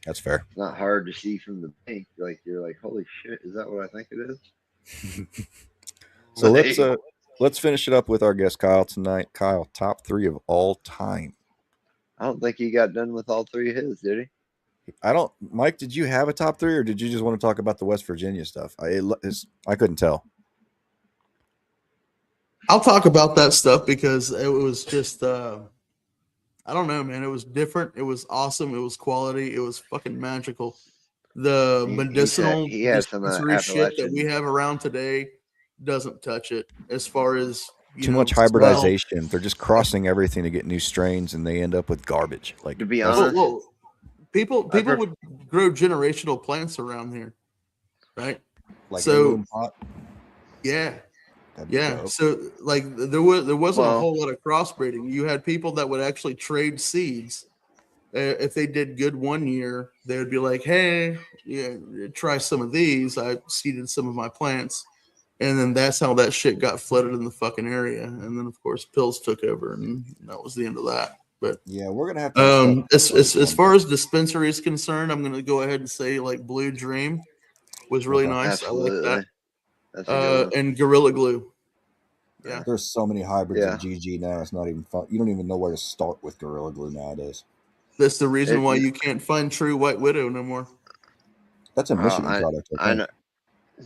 That's fair. it's not hard to see from the bank. Like, you're like, holy shit, is that what I think it is? So Like, let's finish it up with our guest Kyle tonight. Kyle, top 3 of all time. I don't think he got done with all three of his, did he? I don't, Mike. Did you have a top 3, or did you just want to talk about the West Virginia stuff? I couldn't tell. I'll talk about that stuff because it was just I don't know, man. It was different. It was awesome. It was quality. It was fucking magical. The medicinal He had some dispensary shit that we Appalachian. have around today doesn't touch it as far as Too much smell. hybridization. They're just crossing everything to get new strains, and they end up with garbage. Like To be that's Well, honest, well, people I people prefer. would grow generational plants around here, right? like So heirloom pot. yeah, That'd be yeah. dope. So like there wasn't a Well, whole lot of crossbreeding. You had people that would actually trade seeds. If they did good one year, they would be like, "Hey, yeah, try some of these. I seeded some of my plants." And then that's how that shit got flooded in the fucking area. And then of course pills took over, and that was the end of that. But Yeah, we're gonna have to discuss as one far day. as dispensary is concerned, I'm gonna go ahead and say like Blue Dream was really Okay. nice. I like that. absolutely, that's a good one. And Gorilla Glue. Yeah. There's so many hybrids of Yeah, GG now. It's not even fun. You don't even know where to start with Gorilla Glue nowadays. That's the reason it. why you can't find true White Widow no more. That's a Michigan I product, I I think. know.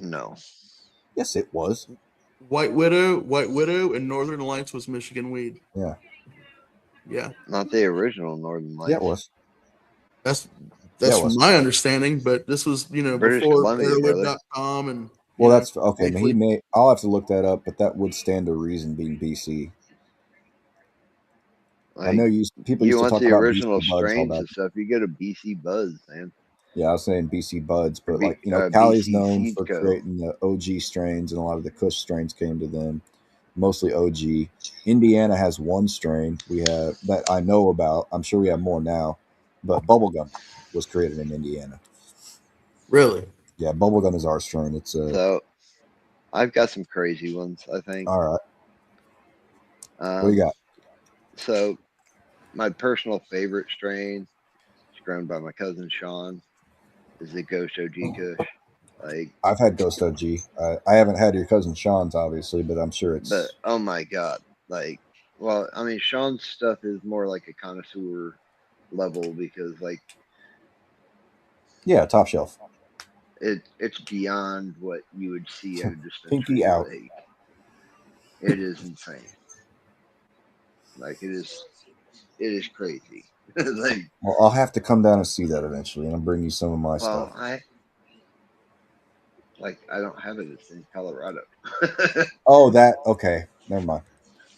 No, Yes, it was. White Widow, and Northern Lights was Michigan weed. Yeah. Yeah. not the original Northern Yeah, it Lights. was. That's Yeah, that's it from was. my understanding, but this was, British before Columbia, brother. Erowid.com and Well, that's okay. He Wakely. may. I'll have to look that up, but that would stand to reason being BC. I know Like, people you used to want talk the about BC original buds all strains that. and stuff, you go to BC Buzz, man, Yeah, I was saying BC buds, or but like Cali's BC known Seed for Co. creating the OG strains, and a lot of the Kush strains came to them, mostly OG. Indiana has one strain we have that I know about. I'm sure we have more now, but bubblegum was created in Indiana. Really? Yeah, bubblegum is our strain. It's So I've got some crazy ones, I think. all right. What do you Um, got? so my personal favorite strain, it's grown by my cousin Sean, is the Ghost OG Kush. Like, I've had Ghost OG. I haven't had your cousin Sean's, obviously, but I'm sure but it's oh my god, like, well, I mean, Sean's stuff is more like a connoisseur level because like top shelf. it's beyond what you would see at a Pinky dispensary. out. Like, it is insane. Like, it is crazy. Like, Well, I'll have to come down and see that eventually, and I'll bring you some of my well, stuff. I don't have it. It's in Colorado. Oh, that okay. Never mind.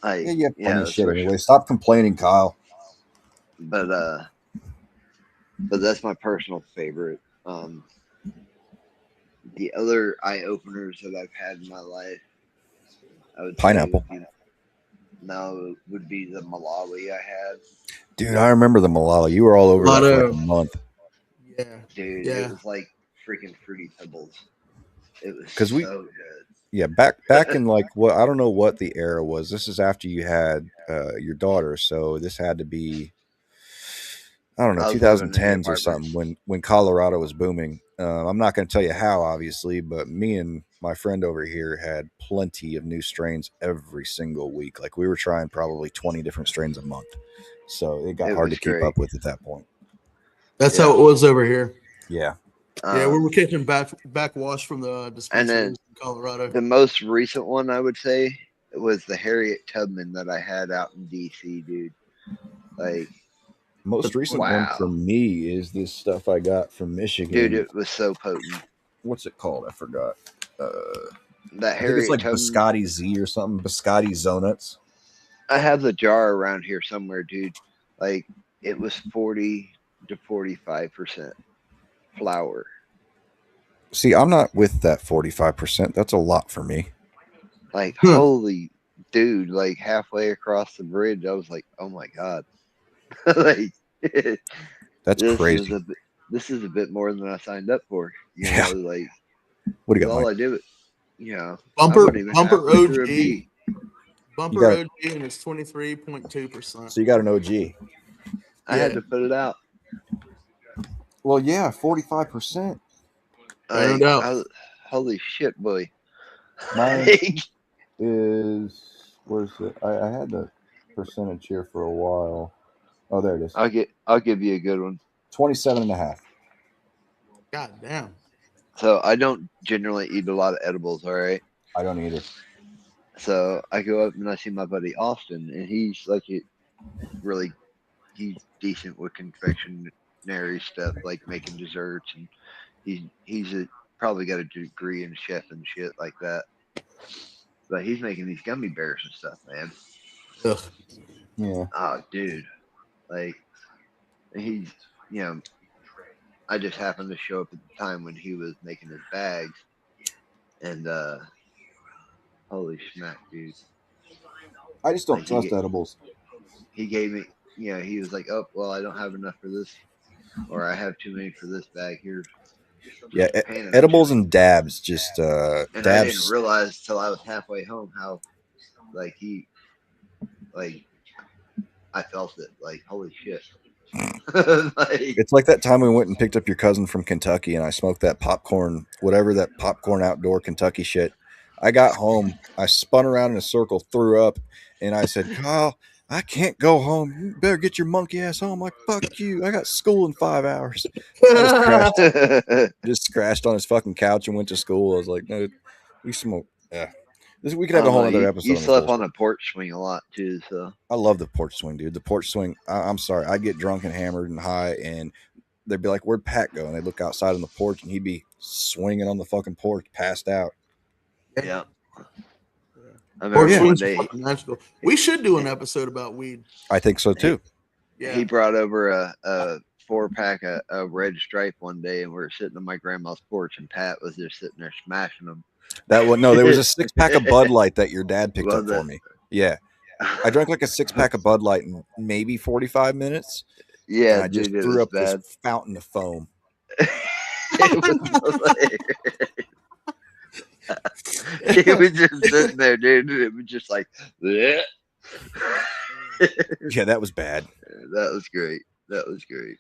Yeah, you have plenty Yeah, of that's shit for sure. anyway. Stop complaining, Kyle. But that's my personal favorite. The other eye openers that I've had in my life, I would say Pineapple. would be the Malawi I had. Dude, I remember the Malala. You were all over that for like a month. Yeah. Dude, it Yeah. was like freaking Fruity Pebbles. It was Because so good. yeah, back in like what I don't know what the era was. This is after you had your daughter, so this had to be I don't know I was living in the 2010s or apartments. something when Colorado was booming. I'm not going to tell you how, obviously, but me and my friend over here had plenty of new strains every single week. Like we were trying probably 20 different strains a month, so it got It hard to was keep great. up with at that point. That's Yeah. how it was over here. Yeah. Yeah, we were catching backwash from the And dispensaries then in Colorado. the most recent one I would say was the Harriet Tubman that I had out in DC, dude. Like, Most recent one wow, for me is this stuff I got from dude, Michigan. it was so potent. What's it called? I forgot. That I think it's Harriet like Tubman. Biscotti Z or something. Biscotti Zonuts. I have the jar around here somewhere, dude. Like, it was 40 to 45% flour. See, I'm not with that 45%. That's a lot for me. Like, Huh. holy dude, like halfway across the bridge, I was like, oh my god. Like, That's crazy. this is a bit more than I signed up for. Yeah. Like, What do you that's got, all Mike? I do. you know, I Bumper wouldn't even halfway through a OG. beat. Bumper got- OG, and it's 23.2%. So you got an OG. I had Yeah. to put it out. Well, yeah, 45%. No doubt. Holy shit, boy! Mine is, where's it? I had the percentage here for a while. Oh, there it is. I'll give you a good one. 27.5. God damn. So I don't generally eat a lot of edibles. All right. I don't either. So I go up and I see my buddy Austin, and he's like he's decent with confectionery stuff, like making desserts, and probably got a degree in chef and shit like that. But he's making these gummy bears and stuff, man. Ugh. Yeah. Oh, dude, like he's I just happened to show up at the time when he was making his bags, and holy smack, dude! I just don't Like trust edibles. he gave me, he was like, oh well, I don't have enough for this, or I have too many for this bag here. Yeah, Pan of edibles each. and dabs. Just And I didn't dabs. realize till I was halfway home how like I felt it. Like holy shit. Like, It's like that time we went and picked up your cousin from Kentucky, and I smoked that popcorn, whatever that popcorn outdoor Kentucky shit. I got home, I spun around in a circle, threw up, and I said, "Kyle, I can't go home. You better get your monkey ass home." Like, fuck you. I got school in 5 hours. I just crashed on his fucking couch and went to school. I was like, no, we smoke. Yeah. We could have a whole other episode you on slept this on a porch swing a lot too, so I love the porch swing, dude. The porch swing. I'm sorry. I'd get drunk and hammered and high, and they'd be like, "Where'd Pat go?" And they'd look outside on the porch, and he'd be swinging on the fucking porch, passed out. yeah. I Porch remember one swings are day fucking magical. We should do an episode about weed. I think so too. Yeah. he brought over a 4-pack of red stripe one day, and we were sitting on my grandma's porch, and Pat was just sitting there smashing them. That one, no, there was a 6-pack of Bud Light that your dad picked Was up for it? me. Yeah, I drank like a 6-pack of Bud Light in maybe 45 minutes, and Yeah, I just dude, it threw was up bad. this fountain of foam. It was hilarious. He was just sitting there, dude. And it was just like, bleh. Yeah, that was bad. That was great. That was great.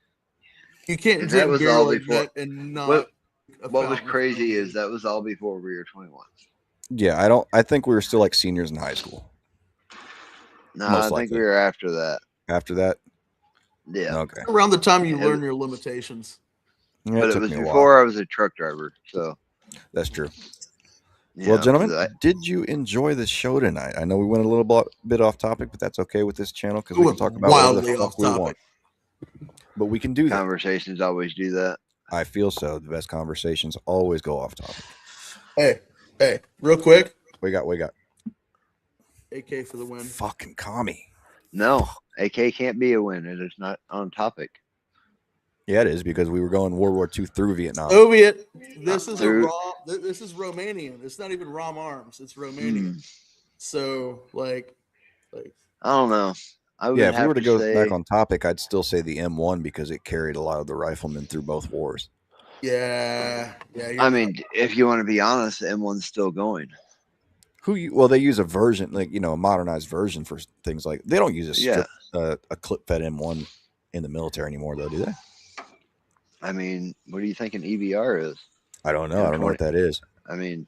You can't And that drink was beer all like before. that and not. What a What was fountain of crazy foam. is that was all before we were 21. Yeah, I think we were still like seniors in high school. No, Most I think likely. we were after that. After that, Yeah, okay. around the time you Yeah, learn your limitations. Yeah, but it took was me a while. before I was a truck driver. So, That's true. yeah, Well, gentlemen, 'cause did you enjoy the show tonight? I know we went a little bit off topic, but that's okay with this channel because we can talk about whatever Wildly the fuck off we topic. want. But we can do that. conversations always do that. I feel so. The best conversations always go off topic. Hey, real quick. We got AK for the win. fucking commie. No, AK can't be a win. It is not on topic. Yeah, it is because we were going World War II through Vietnam. Soviet. This is Through- This is Romanian. It's not even Rom arms. It's Romanian. So like. I don't know. I would Yeah, if we have were to go say, back on topic, I'd still say the M1 because it carried a lot of the riflemen through both wars. Yeah. I mean, if you want to be honest, the M1's still going. Well, they use a version, like, a modernized version for things like, they don't use a clip fed M1 in the military anymore, though, do they? I mean, what do you think an EBR is? I don't know. I don't know what that is. I mean,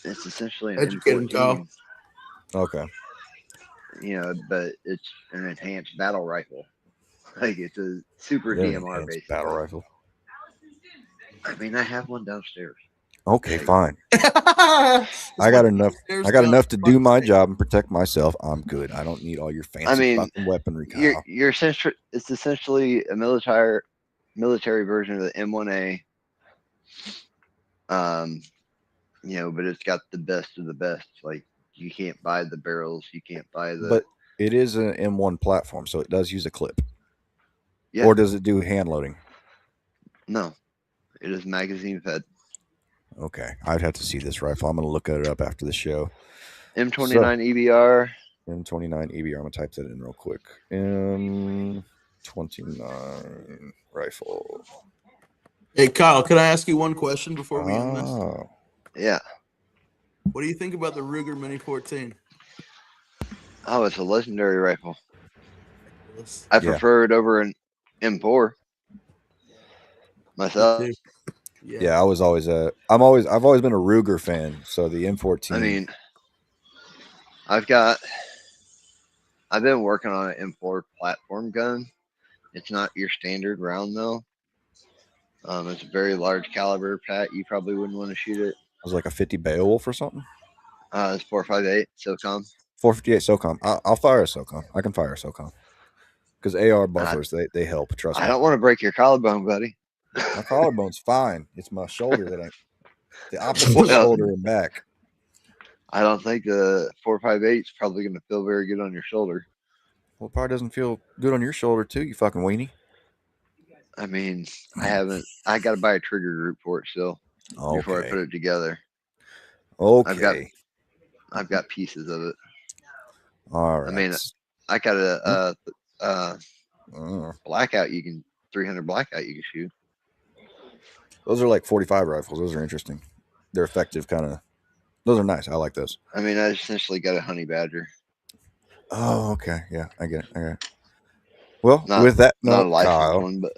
it's essentially an Educated, Kyle. M14, Okay. but it's an enhanced battle rifle. Like it's a super Yeah, DMR enhanced basically. battle rifle. I mean, I have one downstairs. Okay, fine. I I got enough to do my job and protect myself. I'm good. I don't need all your fancy fucking weaponry, Kyle. It's essentially a military version of the M1A. But it's got the best of the best. Like you can't buy the barrels, you can't buy the. But it is an M1 platform, so it does use a clip. Yeah. Or does it do hand loading? No, it is magazine fed. Okay, I'd have to see this rifle. I'm going to look it up after the show. M29 EBR. M29 EBR. I'm going to type that in real quick. M29 rifle. Hey, Kyle, can I ask you one question before we end this? Oh, Yeah. What do you think about the Ruger Mini 14? Oh, it's a legendary rifle. Yes. I Yeah. prefer it over an M4 Me myself. too. yeah. I've always been a Ruger fan. So the M14. I mean, I've been working on an M4 platform gun. It's not your standard round though. It's a very large caliber, Pat. You probably wouldn't want to shoot it. It was like a 50 Beowulf or something. It's 4.58 SOCOM. 458 SOCOM. I'll fire a SOCOM. I can fire a SOCOM. Because AR buffers, they help. Trust me. I don't want to break your collarbone, buddy. My collarbone's fine. It's my shoulder that ain't. The opposite shoulder and back. I don't think the 4.58 is probably going to feel very good on your shoulder. Well, it probably doesn't feel good on your shoulder too, you fucking weenie. I mean, I got to buy a trigger group for it still before I put it together. Okay. I've got pieces of it. All right. I mean, I got a blackout. 300 blackout you can shoot. Those are like 45 rifles. Those are interesting. They're effective, kind of. Those are nice. I like those. I mean, I essentially got a honey badger. Oh, okay. Yeah, I get it. Well, Not, with that not a note, licensed Kyle, one, but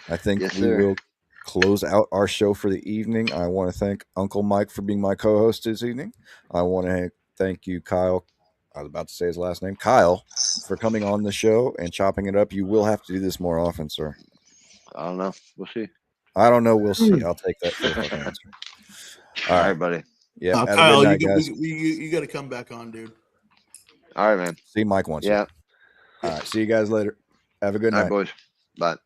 I think yes, we sir. will close out our show for the evening. I want to thank Uncle Mike for being my co-host this evening. I want to thank you, Kyle. I was about to say his last name, Kyle, for coming on the show and chopping it up. You will have to do this more often, sir. I don't know. We'll see. I don't know. We'll see. I'll take that for the fucking answer. All right, buddy. Yeah, Kyle, night, guys. you got to come back on, dude. All right, man. See, Mike wants you. All right. See you guys later. Have a good night. All right, boys. Bye.